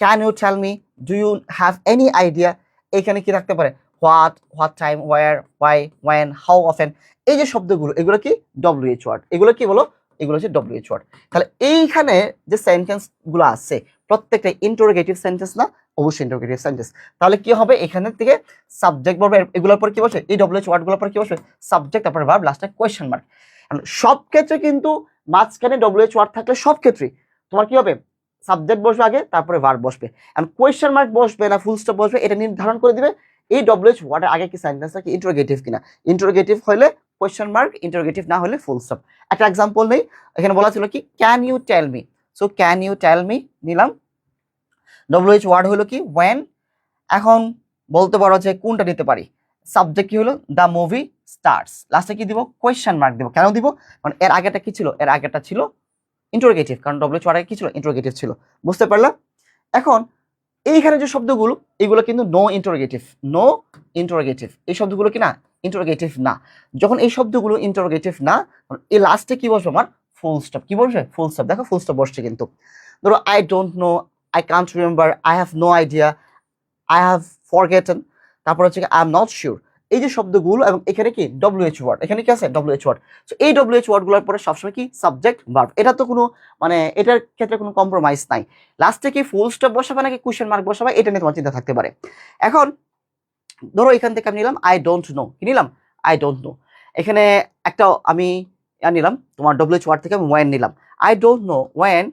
can you tell me, do you have any idea, এখানে কি থাকতে পারে, what time, where, why, when, how often, এই যে শব্দগুলো এগুলো কি ডব্লিউএইচ ওয়ার্ড। এগুলো কি বলো, এগুলো হচ্ছে ডব্লিউএইচ ওয়ার্ড। তাহলে এইখানে যে সেন্টেন্স গুলো আছে প্রত্যেকটা ইন্টারোগেটিভ সেন্টেন্স না, অবশ্যই ইন্টারোগেটিভ সেন্টেন্স। তাহলে কি হবে, এখানে থেকে সাবজেক্ট ভার্ব এগুলোর পর কি বসে, এই ডব্লিউএইচ ওয়ার্ড গুলোর পর কি বসে, সাবজেক্ট, তারপর ভার্ব, লাস্টে কোয়েশ্চেন মার্ক। সব ক্ষেত্রে কিন্তু মাঝখানে ডব্লিউএইচ ওয়ার্ড থাকলে সব ক্ষেত্রেই তোমার কি হবে, সাবজেক্ট বসবে আগে, তারপরে ভার্ব বসবে। এন্ড কোয়েশ্চেন মার্ক বসবে না ফুল স্টপ বসবে, এটা নির্ধারণ করে দিবে এই ডব্লিউএইচ ওয়ার্ডের আগে কি সেন্টেন্সটা কি ইন্টারোগেটিভ কিনা। ইন্টারোগেটিভ হলে কোয়েশ্চেন মার্ক, ইন্টারোগেটিভ না হলে ফুল স্টপ। একটা এক্সাম্পল নেই, এখানে বলা ছিল কি can you tell me, so can you tell me নিলাম, ডব্লিউএইচ ওয়ার্ড হলো কি ওয়েন। এখন বলতে পারো যে কোনটা দিতে পারি, সাবজেক্ট কি হলো দ্য মুভি স্টার্টস, লাস্টে কি দিব কোয়েশ্চেন মার্ক দিব। কেন দিব, মানে এর আগেটা কি ছিল, এর আগেটা ছিল ইন্টারোগেটিভ, কারণ ডব্লিউএইচ ওয়ার্ড কি ছিল, ইন্টারোগেটিভ ছিল। বুঝতে পারলাম। এখন এইখানে যে শব্দগুলো এগুলো কিন্তু নো ইন্টারোগেটিভ, নো ইন্টারোগেটিভ, এই শব্দগুলো কি না ইন্টারোগেটিভ না। যখন এই শব্দগুলো ইন্টারোগেটিভ না, এই লাস্টে কি বসবে আমার ফুল স্টপ, কি বসবে ফুল স্টপ। দেখো ফুল স্টপ বসছে কিন্তু। ধরো I don't know, I can't remember, I have no idea, I have forgotten, তারপর হচ্ছে আই এম নট শিওর, এই যে শব্দগুলো, এবং এখানে কি ডব্লিউএইচ ওয়ার্ড, এখানে কি আছে ডব্লিউএইচ ওয়ার্ড। সো এই ডব্লিউএইচ ওয়ার্ডগুলোর পরে সবসময় কি সাবজেক্ট ভার্ব, এটা তো কোনো মানে এটার ক্ষেত্রে কোনো কম্প্রোমাইজ নাই। লাস্টে কি ফুল স্টপ বসাবে নাকি কোয়েশ্চেন মার্ক বসাবে, এটা নিয়ে তোমার চিন্তা থাকতে পারে। এখন ধরো এখান থেকে আমি নিলাম আই ডোন্ট নো, কি নিলাম আই ডোন্ট নো। এখানে একটা আমি নিলাম তোমার ডব্লিউএইচ ওয়ার্ড থেকে আমি ওয়েন নিলাম, I don't know when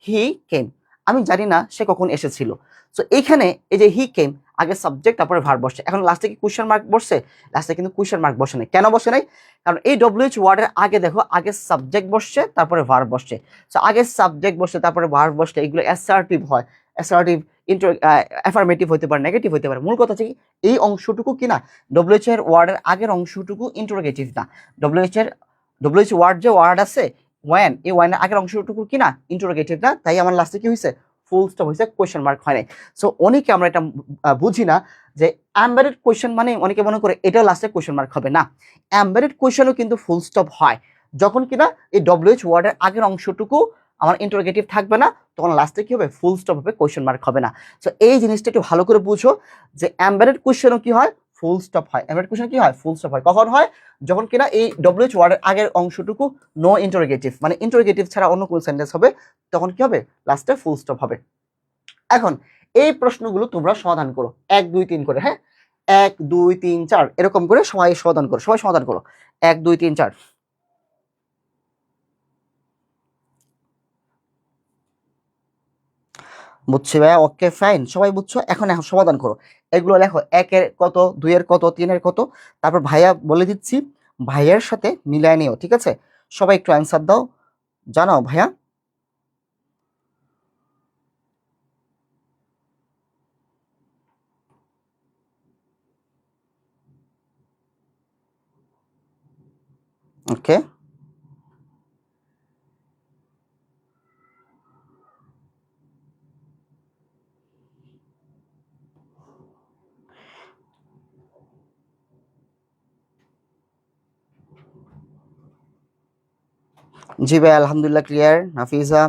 he came, আমি জানি না সে কখন এসেছিল। সো এইখানে এই যে হি কেম আগে সাবজেক্ট তারপরে ভার্ব বসছে, এখন লাস্টে কি কোয়েশ্চেন মার্ক বসছে, লাস্টে কিন্তু কোয়েশ্চেন মার্ক বসে নাই। কেন বসে নাই, কারণ এই ডব্লিউএইচ ওয়ার্ডের আগে দেখো আগে সাবজেক্ট বসছে তারপরে ভার্ব বসছে। সো আগে সাবজেক্ট বসছে তারপরে ভার্ব বসছে, এগুলো অ্যাসার্টিভ হয়, অ্যাসার্টিভ অ্যাফার্মেটিভ হতে পারে, নেগেটিভ হতে পারে। মূল কথা হচ্ছে কি এই অংশটুকু কিনা ডব্লিউএইচ এর ওয়ার্ডের আগের অংশটুকু ইন্টারোগেটিভ না, ডব্লিউএইচ ওয়ার্ড যে ওয়ার্ড আছে ওয়েন, এই ওয়েনের আগের অংশটুকু কিনা ইন্টারোগেটিভ না, তাই আমার লাস্টে কি হয়েছে ফুল স্টপ হয়েছে, কোয়েশ্চেন মার্ক হয় নাই। সো অনেকে আমরা এটা বুঝি না যে এমবেডেড কোয়েশ্চেন মানে অনেকে মনে করে এটাও লাস্টে কোয়েশ্চেন মার্ক হবে না, এমবেডেড কোয়েশ্চেনও কিন্তু ফুল স্টপ হয় যখন কিনা এই ডব্লিউএইচ ওয়ার্ডের আগের অংশটুকু আমার ইন্টারোগেটিভ থাকবে না, তখন লাস্টে কি হবে ফুল স্টপ হবে, কোয়েশ্চেন মার্ক হবে না। সো এই জিনিসটা একটু ভালো করে বুঝো যে এমবেডেড কোয়েশ্চেনও কি হয় ফুল স্টপ হয়, এমবেডেড কোয়েশ্চেন কি হয় ফুল স্টপ হয়। কখন হয়, যখন কিনা এই ডব্লিউএইচ ওয়ার্ডের আগের অংশটুকু নো ইন্টারোগেটিভ, মানে ইন্টারোগেটিভ ছাড়া অন্য কোন সেন্টেন্স হবে, তখন কি হবে লাস্টে ফুল স্টপ হবে। এখন এই প্রশ্নগুলো তোমরা সমাধান করো 1 2 3 করে, হ্যাঁ 1 2 3 4 এরকম করে সবাই সমাধান করো, সবাই সমাধান করো 1 2 3 4। বুঝছি ভাইয়া, ওকে ফাইন, সবাই বুঝছো। এখন এখন সমাধান করো, এগুলো লেখো 1 এর কত, 2 এর কত, 3 এর কত, তারপর ভাইয়া বলে দিচ্ছি, ভাইয়ার সাথে মিলায় নিও, ঠিক আছে। সবাই একটু অ্যান্সার দাও, জানাও ভাইয়া। ওকে, জি ভাই আলহামদুলিল্লাহ ক্লিয়ার। নাফিজা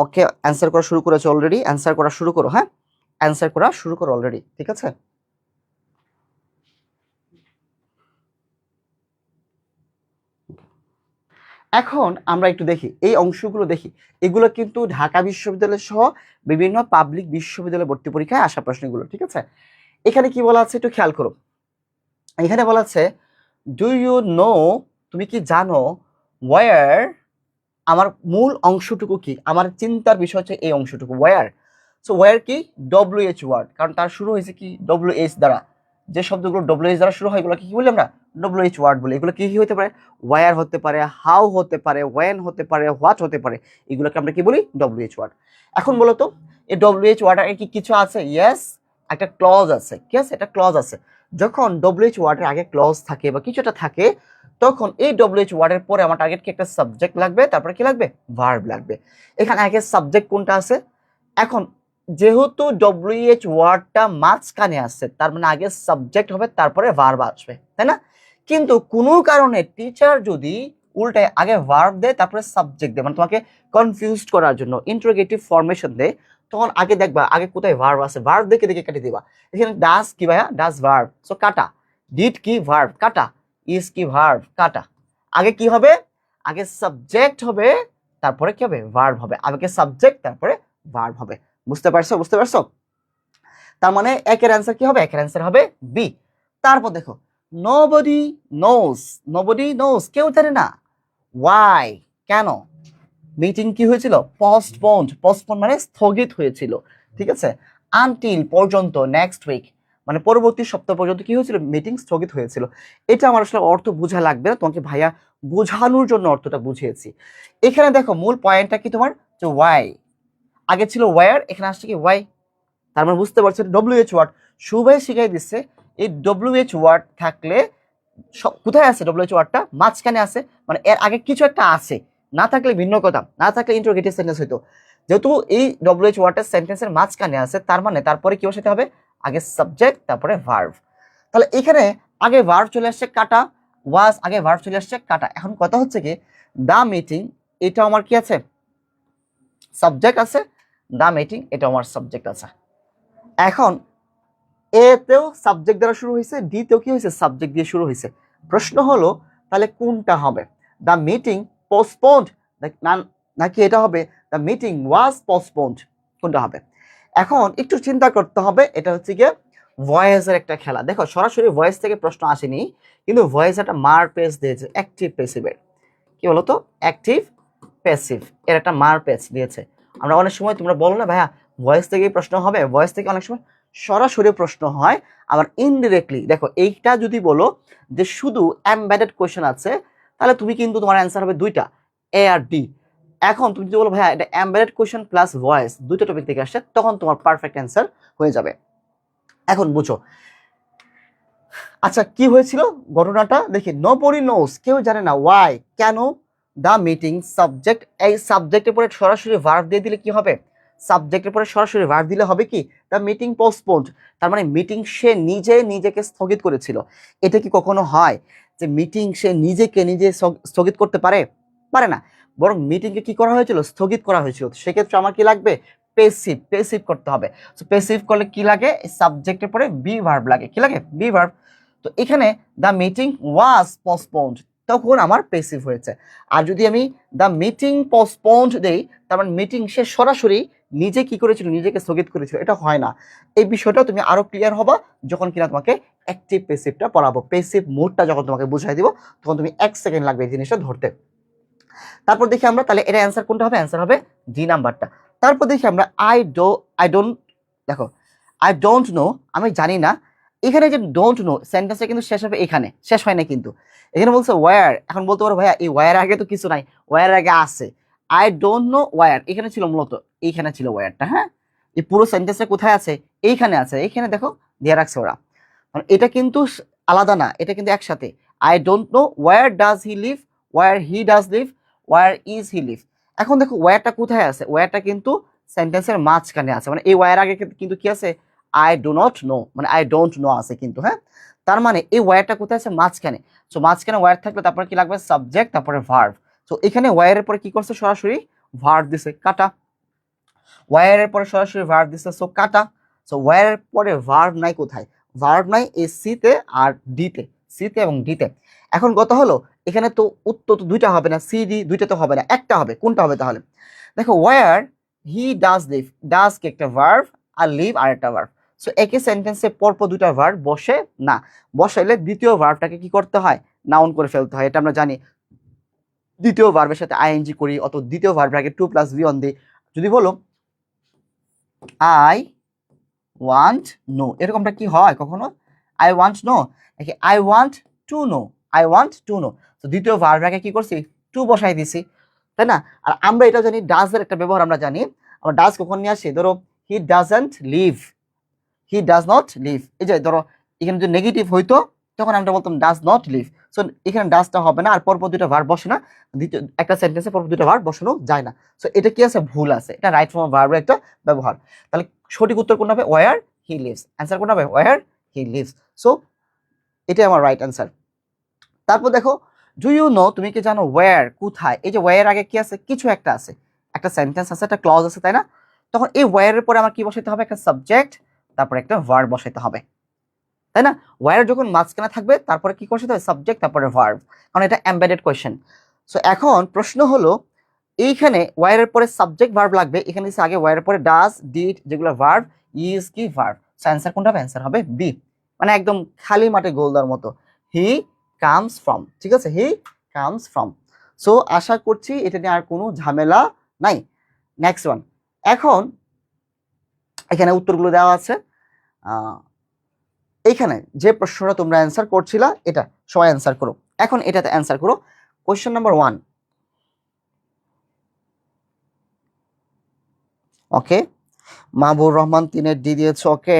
ওকে, অ্যান্সার করা শুরু করেছে অলরেডি, অ্যান্সার করা শুরু করো, হ্যাঁ অ্যান্সার করা শুরু করো অলরেডি, ঠিক আছে। এখন আমরা একটু দেখি এই অংশগুলো দেখি, এগুলো কিন্তু ঢাকা বিশ্ববিদ্যালয় সহ বিভিন্ন পাবলিক বিশ্ববিদ্যালয় ভর্তি পরীক্ষায় আসা প্রশ্নগুলো, ঠিক আছে। এখানে কি বলা আছে একটু খেয়াল করো, এখানে বলা আছে ডু ইউ নো, তুমি কি জানো, ওয়ার, আমার মূল অংশটুকু কি, আমার চিন্তার বিষয় হচ্ছে এই অংশটুকু ওয়ার। সো ওয়ার কি ডব্লিউএইচ ওয়ার্ড, কারণ তার শুরু হয়েছে কি ডব্লিউএইচ দ্বারা, যে শব্দগুলো ডব্লিউএইচ দ্বারা শুরু হয় এগুলো কি বলি আমরা ডব্লিউএইচ ওয়ার্ড বলি। এগুলো কি হতে পারে, ওয়ার হতে পারে, হাউ হতে পারে, ওয়েন হতে পারে, হোয়াট হতে পারে, এগুলোকে আমরা কি বলি ডব্লিউএইচ ওয়ার্ড। এখন বলো তো এই ডব্লিউএইচ ওয়ার্ড আগে কি কিছু আছে, ইয়েস একটা ক্লজ আছে, কি আছে একটা ক্লজ আছে। যখন ডব্লিউএইচ ওয়ার্ডের আগে ক্লজ থাকে বা কিছুটা থাকে, তখন এই ডব্লিউএইচ ওয়ার্ডের পরে আমার টার্গেট কি একটা সাবজেক্ট লাগবে, তারপরে কি লাগবে ভার্ব লাগবে। এখানে আগে সাবজেক্ট কোনটা আছে, এখন যেহেতু ডব্লিউএইচ ওয়ার্ডটা মাঝখানে আসছে তার মানে আগে সাবজেক্ট হবে তারপরে ভার্ব আসবে, তাই না। কিন্তু কোনো কারণে টিচার যদি উল্টায় আগে ভার্ব দেয় তারপরে সাবজেক্ট দেয়, মানে তোমাকে কনফিউজড করার জন্য ইন্টারোগেটিভ ফরমেশন দেয়, তখন আগে দেখবা আগে কোথায় ভার্ব আছে, ভার্ব দেখে দেখে কেটে দিবা। এখানে ডাস কি ভাইয়া, ডাস ভার্ব, সো কাটা। ডিড কি ভার্ব, কাটা। ইজ কি ভার্ব, কাটা। আগে কি হবে, আগে সাবজেক্ট হবে, তারপরে কি হবে, ভার্ব হবে। আগে সাবজেক্ট তারপরে ভার্ব হবে। বুঝতে পারছো, বুঝতে পারছো? তার মানে একের অ্যান্সার কি হবে, একের অ্যান্সার হবে বি। তারপর দেখো নোবডি নোস, নোবডি নোস, কেউ জানে না। ওয়াই, কেন? মিটিং কি হয়েছিল, পোস্টপোন্ড, পোস্টপোন্ড মানে স্থগিত হয়েছিল, ঠিক আছে। আনটিল, পর্যন্ত, নেক্সট উইক মানে পরবর্তী সপ্তাহ পর্যন্ত কি হয়েছিল, মিটিং স্থগিত হয়েছিল। এটা আমার আসলে অর্থ বোঝা লাগবে না, তোমাকে ভাইয়া বোঝানোর জন্য অর্থটা বুঝিয়েছি। এখানে দেখো মূল পয়েন্টটা কি তোমার, যে ওয়াই, আগে ছিল ওয়ার, এখানে আসছে কি ওয়াই। তার মানে বুঝতে পারছো ডব্লিউএইচ ওয়ার্ড, শুভাই শিখাই দিচ্ছে এই ডব্লিউএইচ ওয়ার্ড থাকলে কোথায় আছে, ডব্লিউএইচ ওয়ার্ডটা মাঝখানে আছে, মানে এর আগে কিছু একটা আছে, না থাকলে ভিন্ন কথা, না থাকলে ইন্টারোগেটিভ সেন্টেন্স হইতো। যেহেতু এই ডব্লিউএইচ ওয়ার্ডটা সেন্টেন্সের মাঝখানে আছে, তার মানে তারপরে কি বসাতে হবে, আগে সাবজেক্ট তারপরে ভার্ব। তাহলে এখানে আগে ভার্ব চলে আসছে কাটা, ওয়াজ আগে ভার্ব চলে আসছে কাটা। এখন কথা হচ্ছে কি, দা মিটিং, এটা আমার কি আছে, সাবজেক্ট আছে, দা মিটিং এটা আমার সাবজেক্ট আছে। এখন এতেও সাবজেক্ট দ্বারা শুরু হয়েছে, ডিতেও কি হয়েছে, সাবজেক্ট দিয়ে শুরু হয়েছে। প্রশ্ন হলো তাহলে কোনটা হবে, দ্য মিটিং পোস্টপোন্ড নাকি এটা হবে দ্য মিটিং ওয়াজ পোস্টপোন্ড, কোনটা হবে? এখন একটু চিন্তা করতে হবে, এটা হচ্ছে গিয়ে ভয়েসের একটা খেলা। দেখো সরাসরি ভয়েস থেকে প্রশ্ন আসেনি, কিন্তু ভয়েস একটা মার পেজ দিয়েছে অ্যাক্টিভ প্যাসিভের, কি বলতো, অ্যাক্টিভ প্যাসিভ এর একটা মার পেজ দিয়েছে। আমরা অনেক সময়, তোমরা বলো না ভাইয়া ভয়েস থেকেই প্রশ্ন হবে, ভয়েস থেকে অনেক সময় সরাসরি প্রশ্ন হয়, আবার ইনডিরেক্টলি। দেখো এইটা যদি বলো যে শুধু এমবেডেড কোয়েশ্চেন আছে, তাহলে তুমি কিন্তু তোমার অ্যান্সার হবে দুইটা, এ আর ডি। এখন তুমি যদি বলো ভাইয়া এটা এমবেডেড কোয়েশ্চেন প্লাস ভয়েস দুইটা টপিক থেকে আসছে, তখন তোমার পারফেক্ট অ্যান্সার হয়ে যাবে। এখন বুঝো, আচ্ছা কি হয়েছিল ঘটনাটা দেখি। নোবডি নোস, কেউ জানে না। ওয়াই, কেন? দা মিটিং সাবজেক্ট, এই সাবজেক্টের পরে সরাসরি ভার্ব দিয়ে দিলে কি হবে, সাবজেক্টের পরে সরাসরি ভার্ব দিলে হবে কি, দা মিটিং পোস্টপোন্ড। তার মানে মিটিং সে নিজে নিজেকে স্থগিত করেছিল। এটা কি কখনো হয় যে মিটিং সে নিজেকে নিজে স্থগিত করতে পারে? পারে না। বরং মিটিংকে কি করা হয়েছিল, স্থগিত করা হয়েছিল। সেক্ষেত্রে আমার কি লাগবে, পেসিভ, পেসিভ করতে হবে। তো পেসিভ করলে কি লাগে, সাবজেক্টের পরে বি ভার্ব লাগে, কি লাগে, বি ভার্ব। তো এখানে দ্য মিটিং ওয়াজ পোস্টপোন্ড, তখন আমার পেসিভ হয়েছে। আর যদি আমি দ্য মিটিং পোস্টপোন্ড দেই, তার মানে মিটিং সে সরাসরি নিজে কি করেছিল, নিজেকে স্থগিত করেছিল, এটা হয় না। এই বিষয়টা তুমি আরো ক্লিয়ার হবা যখন কিনা তোমাকে অ্যাক্টিভ পেসিভটা পড়াবো। পেসিভ মুডটা যখন তোমাকে বুঝাই দিব, তখন তুমি 1 সেকেন্ড লাগবে এই জিনিসটা ধরতে। তারপর দেখি আমরা তাহলে এটা অ্যান্সার কোনটা হবে, অ্যান্সার হবে ডি নাম্বারটা। তারপর দেখি আমরা আই ডোন্ট, দেখো আই ডোন্ট নো, আমি জানি না। এখানে যে ডোন্ট নো সেন্টেন্সটা কিন্তু শেষ হবে এখানে, শেষ হয় না কিন্তু। এখানে বলছে ওয়্যার। এখন বলতে পারো ভাইয়া এই ওয়্যার আগে তো কিছু নাই, ওয়্যার আগে আছে। আই ডোন্ট নো ওয়্যার, এখানে ছিল মূলত, এইখানে ছিল ওয়্যারটা। হ্যাঁ, এই পুরো সেন্টেন্সটা কোথায় আছে, এইখানে আছে। এইখানে দেখো দিয়ে রাখছে ওরা, এটা কিন্তু আলাদা না, এটা কিন্তু একসাথে। I don't know where does he live, where he does live, where is he live. এখন দেখো ওয়্যারটা কোথায় আছে, ওয়্যারটা কিন্তু সেন্টেন্সের মাঝখানে আছে, মানে এই ওয়্যার আগে কিন্তু কি আছে, আই ডো নট নো, মানে আই ডোন্ট নো আছে কিন্তু। হ্যাঁ, তার মানে এই ওয়্যারটা কোথায় আছে, মাঝখানে। সো মাঝখানে ওয়্যার থাকলে তারপরে কি লাগবে, সাবজেক্ট তারপরে ভার্ব। তো এখানে ওয়্যারের পরে কি করছে, সরাসরি ভার্ব দিছে, কাটা। ওয়্যারের পরে সরাসরি ভার্ব দিছে, সো কাটা। সো ওয়্যারের পরে ভার্ব নাই কোথায়, ভার্ব নাই এই সিতে আর ডিতে, সিতে এবং ডিতে। এখন কথা হলো এখানে তো উত্তর তো দুইটা হবে না, সি ডি দুইটা তো হবে না, একটা হবে। কোনটা হবে তাহলে, দেখো where he does live, does কি একটা ভার্ব আর লিভ আর একটা ভার্ব। সো একই সেন্টেন্সে পরপর দুইটা ভার্ব বসে না, বসাইলে দ্বিতীয় ভার্বটাকে কি করতে হয়, নাউন করে ফেলতে হয়। এটা আমরা জানি, দ্বিতীয় ভার্বের সাথে আইএনজি করি, অত দ্বিতীয় ভার্বটাকে 2+v1 দিই। যদি বলো আই ওয়ান্ট নো, এরকমটা কি হয় কখনো, I want know, I want to know, I want to know. তো দ্বিতীয় ভার্বটাকে কি করছি, টু বসাই দিছি, তাই না? আর আমরা এটা জানি, ডাজের একটা ব্যবহার আমরা জানি। আমরা ডাজ কখন নিয়ে আসি, ধরো he doesn't live, he does not live. এই যে ধরো এখানে যদি নেগেটিভ হইতো, তখন আমরা বলতাম ডাজ নট লিভ। সো এখানে ডাজটা হবে না, আর পরপর দুটো ভার্ব বসে না, দ্বিতীয় একটা সেন্টেন্সে পরপর দুটো ভার্ব বসানো যায় না। সো এটা কি আছে, ভুল আছে, এটা রাইট ফর্ম ভার্বের একটা ব্যবহার। তাহলে সঠিক উত্তর কোনটা হবে, ওয়্যার হি লিভস। অ্যান্সার কোনটা হবে, ওয়্যার হি লিভস। সো এটাই আমার রাইট অ্যান্সার। তারপর দেখো ডু ইউ নো, তুমি কি জানো ওয়্যার কোথায়। এই যে ওয়্যার আগে কি আছে, কিছু একটা আছে, একটা সেন্টেন্স আছে, একটা ক্লজ আছে, তাই না? তখন এই ওয়্যারের পরে আমার কি বসাইতে হবে, একটা সাবজেক্ট, তারপরে একটা ভার্ব বসাইতে হবে, তাই না? ওয়্যার যখন মাঝখানে থাকবে তারপরে কি বসাইতে হবে, সাবজেক্ট তারপরে ভার্ব, কারণ এটা এমবেডেড কোয়েশ্চেন। সো এখন প্রশ্ন হলো, এইখানে ওয়্যারের পরে সাবজেক্ট ভার্ব লাগবে, এখানে দিচ্ছে আগে ওয়্যারের পরে ডাজ, ডিড, যেগুলো ভার্ব, ইজ কি ভার্ব। সো অ্যান্সার কোনটা হবে, অ্যান্সার হবে বি, মানে একদম খালি মাঠে গোল দেওয়ার মতো, হি কামস ফ্রম। ঠিক আছে, হি কামস ফ্রম। সো আশা করছি এটা নিয়ে আর কোনো ঝামেলা নাই। নেক্সট ওয়ান, এখন এখানে উত্তরগুলো দেওয়া আছে। এইখানে যে প্রশ্নটা তোমরা অ্যান্সার করছিলা এটা সবাই অ্যান্সার করো। এখন এটাতে অ্যান্সার করো। কোয়েশ্চেন নাম্বার 1, ওকে, মাহবুর রহমান 3-এর ডি দিয়েছে, ওকে।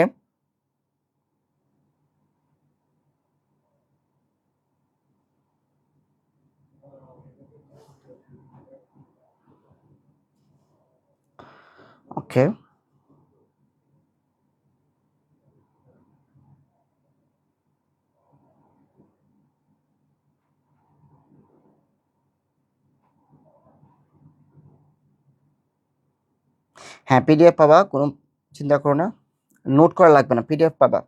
ওকে, হ্যাঁ পিডিএফ পাবা, কোনো চিন্তা করো না, নোট করা লাগবে না, পিডিএফ পাবা।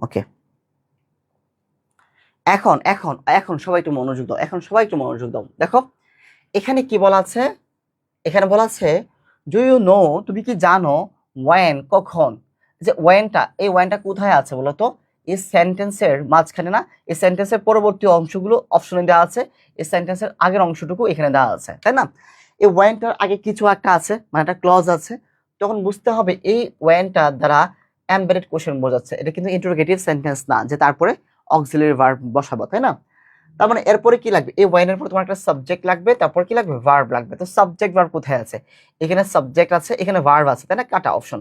ওকে, এখন এখন এখন সবাই একটু মনোযোগ দাও, এখন সবাই একটু মনোযোগ দাও। দেখো এখানে কি বলা আছে, এখানে বলা আছে ডু ইউ নো, তুমি কি জানো, ওয়েন কখন, যে ওয়েনটা, এই ওয়েনটা কোথায় আছে বলো তো? এই সেন্টেন্সের মাঝখানে না, এই সেন্টেন্সের পরবর্তী অংশগুলো অপশনে দেওয়া আছে, এই সেন্টেন্সের আগের অংশটুকু এখানে দেওয়া আছে, তাই না? এই ওয়েনটার আগে কিছু একটা আছে, মানে একটা ক্লজ আছে, তখন বুঝতে হবে এই ওয়েনটা দ্বারা এমবেডেড কোশ্চেন বোঝাচ্ছে। এটা কিন্তু ইন্টারোগেটিভ সেন্টেন্স না যে তারপরে অক্সিলারি ভার্ব বসাবো, তাই না? তার মানে এরপরে কি লাগবে, এই ওয়াইনের পরে তোমার একটা সাবজেক্ট লাগবে, তারপর কি লাগবে, ভার্ব লাগবে। তো সাবজেক্ট ভার্ব কোথায় আছে? এখানে সাবজেক্ট আছে, এখানে ভার্ব আছে, তাই না? কাটা অপশন,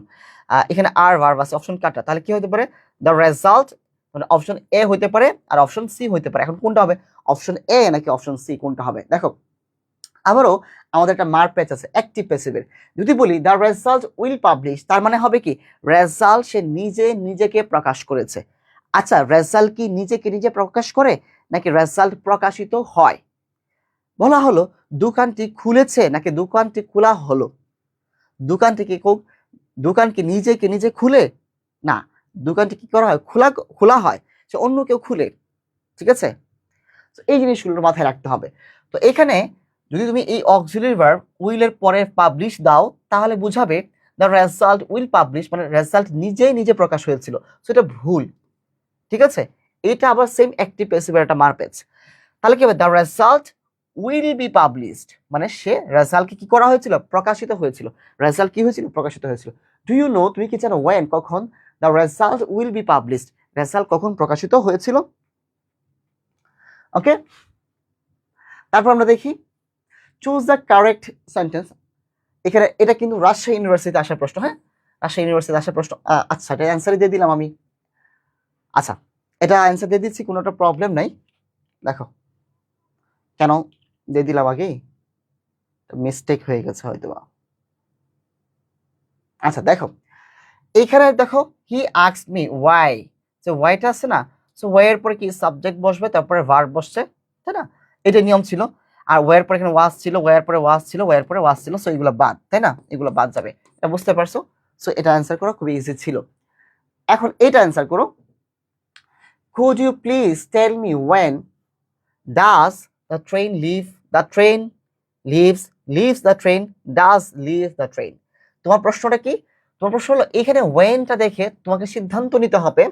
এখানে আর ভার্ব আছে, অপশন কাটা। তাহলে কি হতে পারে, দ্য রেজাল্ট, মানে অপশন এ হইতে পারে আর অপশন সি হইতে পারে। এখন কোনটা হবে, অপশন এ নাকি অপশন সি, কোনটা হবে? দেখো আবারও আমাদের একটা মার্ক পেজ আছে অ্যাক্টিভ প্যাসিভের। যদি বলি দ্য রেজাল্ট উইল পাবলিশ, তার মানে হবে কি, রেজাল্ট সে নিজে নিজেকে প্রকাশ করেছে। আচ্ছা, রেজাল্ট কি নিজেকে নিজে প্রকাশ করে নাকি রেজাল্ট প্রকাশিত হয়? বলা হলো দোকানটি খুলেছে নাকি দোকানটি খোলা হলো? দোকানটি কি দোকান কি নিজেকে নিজে খুলে? না, দোকানটি কি করা হয়, খোলা খোলা হয়, সে অন্য কেউ খুলে। ঠিক আছে, তো এই জিনিসগুলো মাথায় রাখতে হবে। তো এখানে যদি তুমি এই অক্সিলারি ভার্ব উইলের পরে পাবলিশ দাও তাহলে বুঝাবে দ্য রেজাল্ট উইল পাবলিশ, মানে রেজাল্ট নিজেই নিজে প্রকাশ হয়েছিল। সো এটা ভুল। ঠিক আছে, এটা আবার সেম অ্যাক্টিভ প্যাসিভের একটা মারপেজ। তাহলে কি হবে, the result will be published, মানে সে রেজাল্টকে কি করা হয়েছিল, প্রকাশিত হয়েছিল। রেজাল্ট কি হয়েছিল, প্রকাশিত হয়েছিল। ডু ইউ নো, তুমি কি জানো, ওয়েন কখন, the result will be published, result কখন প্রকাশিত হয়েছিল। ওকে, তারপর আমরা দেখি চুজ দ্য কারেক্ট সেন্টেন্স। এখানে এটা কিন্তু রাজশাহী ইউনিভার্সিটিতে আসার প্রশ্ন, হ্যাঁ রাজশাহী ইউনিভার্সিটিতে আসার প্রশ্ন। আচ্ছা, এটা অ্যান্সারই দিয়ে দিলাম আমি। আচ্ছা, এটা অ্যান্সার দিয়ে দিচ্ছি, কোনো একটা প্রবলেম নাই। দেখো কেন দিয়ে দিলাম আগেই, মিস্টেক হয়ে গেছে হয়তো। আচ্ছা দেখো এইখানে দেখো, হি আস্কড মি ওয়াই, যে ওয়াইটা আছে না, সো ওয়াই এর পরে কি সাবজেক্ট বসবে, তারপরে ভার্ব বসছে, তাই না? এটা নিয়ম ছিল। আর ওয়াই এর পরে এখানে ওয়াজ ছিল, ওয়াই এর পরে ওয়াজ ছিল, ওয়াই এর পরে ওয়াজ ছিল, সো এগুলো বাদ, তাই না? এগুলো বাদ যাবে, এটা বুঝতে পারছো? সো এটা অ্যান্সার করা খুবই ইজি ছিল। এখন এটা অ্যান্সার করো, could you please tell me when does the train leave, the train leaves, leaves the train, does leave the train. তোমার প্রশ্নটা কি, তোমার প্রশ্ন হলো এখানে ওয়েনটা দেখে তোমাকে সিদ্ধান্ত নিতে হবে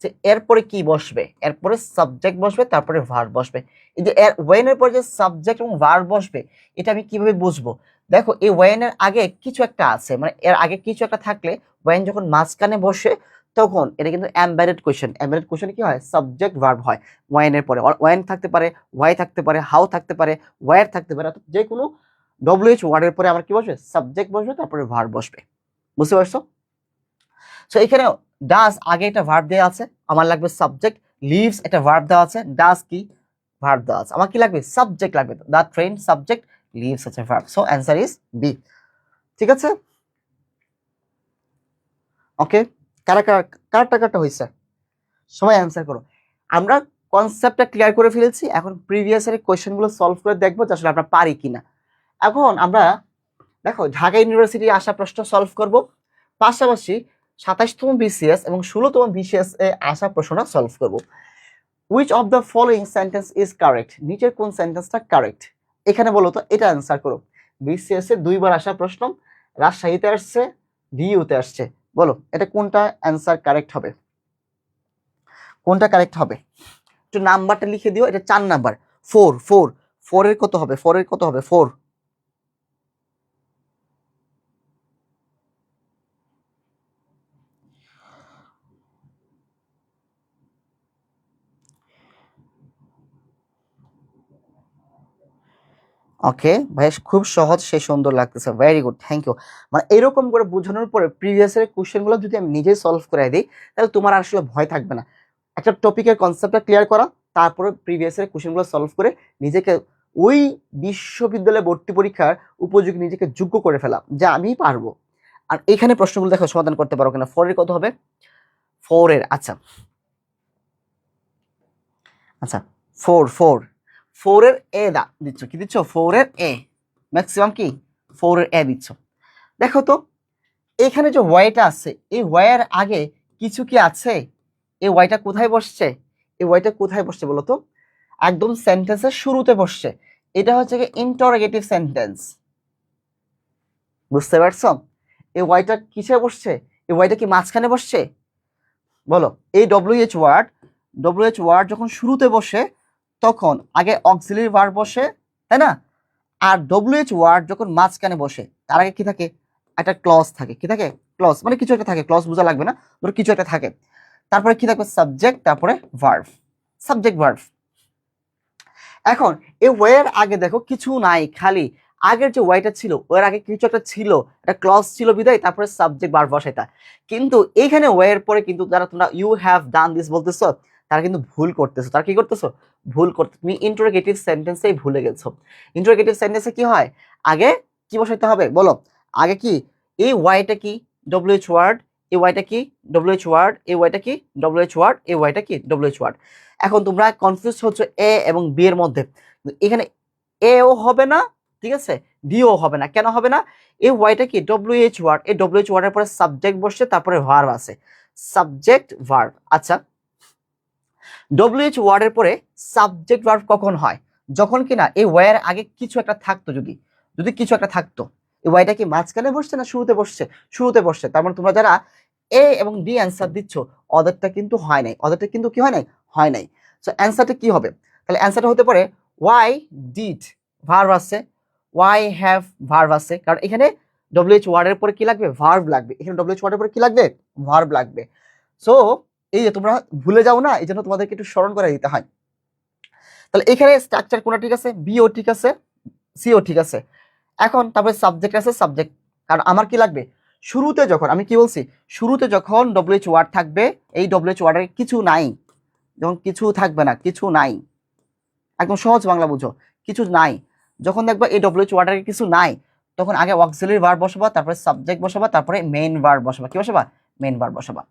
যে এরপরে কি বসবে, এরপরে সাবজেক্ট বসবে, তারপরে ভার্ব বসবে। এই যে ওয়েন এর পরে যে সাবজেক্ট এবং ভার্ব বসবে, এটা আমি কিভাবে বুঝবো? দেখো এই ওয়েন এর আগে কিছু একটা আছে, মানে এর আগে কিছু একটা থাকলে ওয়েন যখন মাঝখানে বসে তখন এটা কিন্তু এমবেডেড কোয়েশ্চেন। এমবেডেড কোয়েশ্চেন কি হয়, সাবজেক্ট ভার্ব হয় ওয়েন এর পরে। ওয়েন থাকতে পারে, ওয়াই থাকতে পারে, হাউ থাকতে পারে, ওয়ার থাকতে পারে, অর্থাৎ যে কোনো ডব্লিউএইচ ওয়ার্ডের পরে আমার কি বসবে, সাবজেক্ট বসবে, তারপরে ভার্ব বসবে। বুঝতে পারছো? সো এখানে ডাজ আগে একটা ভার্ব দেওয়া আছে, আমার লাগবে সাবজেক্ট। লিভস একটা ভার্ব দেওয়া আছে, ডাজ কি ভার্ব দেওয়া আছে, আমার কি লাগবে, সাবজেক্ট লাগবে। দ্য ট্রেন সাবজেক্ট, লিভস হচ্ছে verb. So answer is B. ঠিক আছে, ওকে। কারা কারা কারটা কারটা হয়েছে সবাই অ্যান্সার করো। আমরা কনসেপ্টটা ক্লিয়ার করে ফেলেছি, এখন প্রিভিয়াস এর কোয়েশ্চেনগুলো সলভ করে দেখবো যে আসলে আমরা পারি কিনা। এখন আমরা দেখো ঢাকা ইউনিভার্সিটি আসা প্রশ্ন সলভ করব, পাশাপাশি 27তম বিসিএস এবং 16তম বিসিএস এ আসা প্রশ্নটা সলভ করব। Which of the following sentence is correct, নিচের কোন সেন্টেন্সটা কারেক্ট, এখানে বলো তো, এটা অ্যান্সার করো। বিসিএস এ 2বার আসা প্রশ্ন, রাজশাহীতে আসছে, ডিইউতে আসছে, বলো এটা কোনটা অ্যান্সার কারেক্ট হবে, কোনটা কারেক্ট হবে? একটু নাম্বারটা লিখে দিও, এটা 4 নাম্বার। 4 4 4 এর কত হবে, 4 এর কত হবে, 4। ওকে ভাই, খুব সহজ, সে সুন্দর লাগতেছে, ভেরি গুড, থ্যাংক ইউ। মানে এরকম করে বোঝানোর পরে প্রিভিয়াস এর কোশ্চেনগুলো যদি আমি নিজেই সলভ করে দিই, তাহলে তোমার আসলে ভয় থাকবে না। একটা টপিকের কনসেপ্টটা ক্লিয়ার করা, তারপরে প্রিভিয়াস এর কোশ্চেনগুলো সলভ করে নিজেকে ওই বিশ্ববিদ্যালয়ে ভর্তি পরীক্ষার উপযোগী নিজেকে যোগ্য করে ফেলা, যা আমি পারবো। আর এখানে প্রশ্নগুলো দেখো সমাধান করতে পারো কিনা। 4 এর কত হবে, 4 এর, আচ্ছা আচ্ছা 4 4 4 এর এ দিচ্ছ, কি দিচ্ছ, 4 এর এ, ম্যাক্সিমাম কি 4 এর এ দিচ্ছ। দেখো তো এখানে যে ওয়াইটা আছে, এই ওয়াইয়ের আগে কিছু কি আছে, এই ওয়াইটা কোথায় বসছে, এই ওয়াইটা কোথায় বসছে বলো তো, একদম সেন্টেন্সের শুরুতে বসছে। এটা হচ্ছে কি ইন্টারোগেটিভ সেন্টেন্স, বুঝতে পারছো? এই ওয়াইটা কিসে বসছে, এই ওয়াইটা কি মাঝখানে বসছে, বলো? এই ডব্লিউএইচ ওয়ার্ড যখন শুরুতে বসে তখন আগে অক্সিলারি ভার্ব বসে, তাই না? আর ডব্লিউএইচ ওয়ার্ড যখন মাঝখানে বসে তার আগে কি থাকে, একটা ক্লজ থাকে। কি থাকে, ক্লজ মানে কিছু একটা থাকে, ক্লজ বোঝা লাগবে না, ধরো কিছু একটা থাকে। তারপরে কি থাকবে, সাবজেক্ট, তারপরে ভার্ব, সাবজেক্ট ভার্ব। এখন এই ওয়ের আগে দেখো কিছু নাই, খালি আগের যে ওয়াইটা ছিল ওর আগে কিছু একটা ছিল, একটা ক্লজ ছিল বিদায়, তারপরে সাবজেক্ট ভার্ব বসাইতা। কিন্তু এইখানে ওয়ের পরে কিন্তু যারা তোমরা ইউ হ্যাভ ডান দিস বলতেছো, তারা কিন্তু ভুল করতেছো। তারা কি করতেছো, ভুল করতে, তুমি ইন্টারোগেটিভ সেন্টেন্সেই ভুলে গেছো। ইন্টারোগেটিভ সেন্টেন্সে কি হয়, আগে কি বসাইতে হবে বলো, আগে কি, এই ওয়াইটা কি ডব্লিউএইচ ওয়ার্ড, এই ওয়াইটা কি ডব্লিউএইচ ওয়ার্ড, এই ওয়াইটা কি ডব্লিউএইচ ওয়ার্ড, এই ওয়াইটা কি ডব্লিউএইচ ওয়ার্ড। এখন তোমরা কনফিউজ হচ্ছে এ এবং বি এর মধ্যে, এখানে এও হবে না, ঠিক আছে, ডিও হবে না। কেন হবে না, এই ওয়াইটা কি ডব্লিউএইচ ওয়ার্ড, এই ডব্লিউএইচ ওয়ার্ডের পরে সাবজেক্ট বসছে, তারপরে ভার্ব আছে, সাবজেক্ট ভার্ব। আচ্ছা ডব্লিউএইচ ওয়ার্ডের পরে সাবজেক্ট ভার্ব কখন হয়, যখন কিনা এই ওয়াইয়ের আগে কিছু একটা থাকতো, যদি যদি কিছু একটা থাকতো। এই ওয়াইটা কি মাঝখানে বসছে না শুরুতে বসছে, শুরুতে বসছে। তার মানে তোমরা যারা এ এবং ডি অ্যান্সার দিচ্ছ, ওদেরটা কিন্তু হয় নাই, ওদেরটা কিন্তু কি হয় নাই, হয় নাই। সো অ্যান্সারটা কি হবে, তাহলে অ্যান্সারটা হতে পারে ওয়াই ডিড ভার্ব আছে, ওয়াই হ্যাভ ভার্ব আছে, কারণ এখানে ডব্লিউএইচ ওয়ার্ডের পরে কি লাগবে, ভার্ব লাগবে। এখানে ডব্লিউএইচ ওয়ার্ডের পরে কি লাগবে, ভার্ব লাগবে। সো এই যে তোমরা ভুলে যাও না, এই জন্য তোমাদেরকে একটু স্মরণ করে দিতে হয়। তাহলে এখানে স্ট্রাকচার কোনটা ঠিক আছে, বিও ঠিক আছে, সিও ঠিক আছে। এখন তারপরে সাবজেক্ট আছে, সাবজেক্ট, কারণ আমার কি লাগবে, শুরুতে যখন আমি কি বলছি, শুরুতে যখন ডব্লিউএইচ ওয়ার্ড থাকবে, এই ডব্লিউএইচ ওয়ার্ডের কিছু নাই, যখন কিছু থাকবে না, কিছু নাই, একদম সহজ বাংলা বুঝো, কিছু নাই, যখন দেখবা এই ডব্লিউএইচ ওয়ার্ডের কিছু নাই, তখন আগে অক্সিলারি ভার্ব বসাবা, তারপরে সাবজেক্ট বসাবা, তারপরে মেইন ভার্ব বসাবা। কি বসাবা, মেইন ভার্ব বসাবা।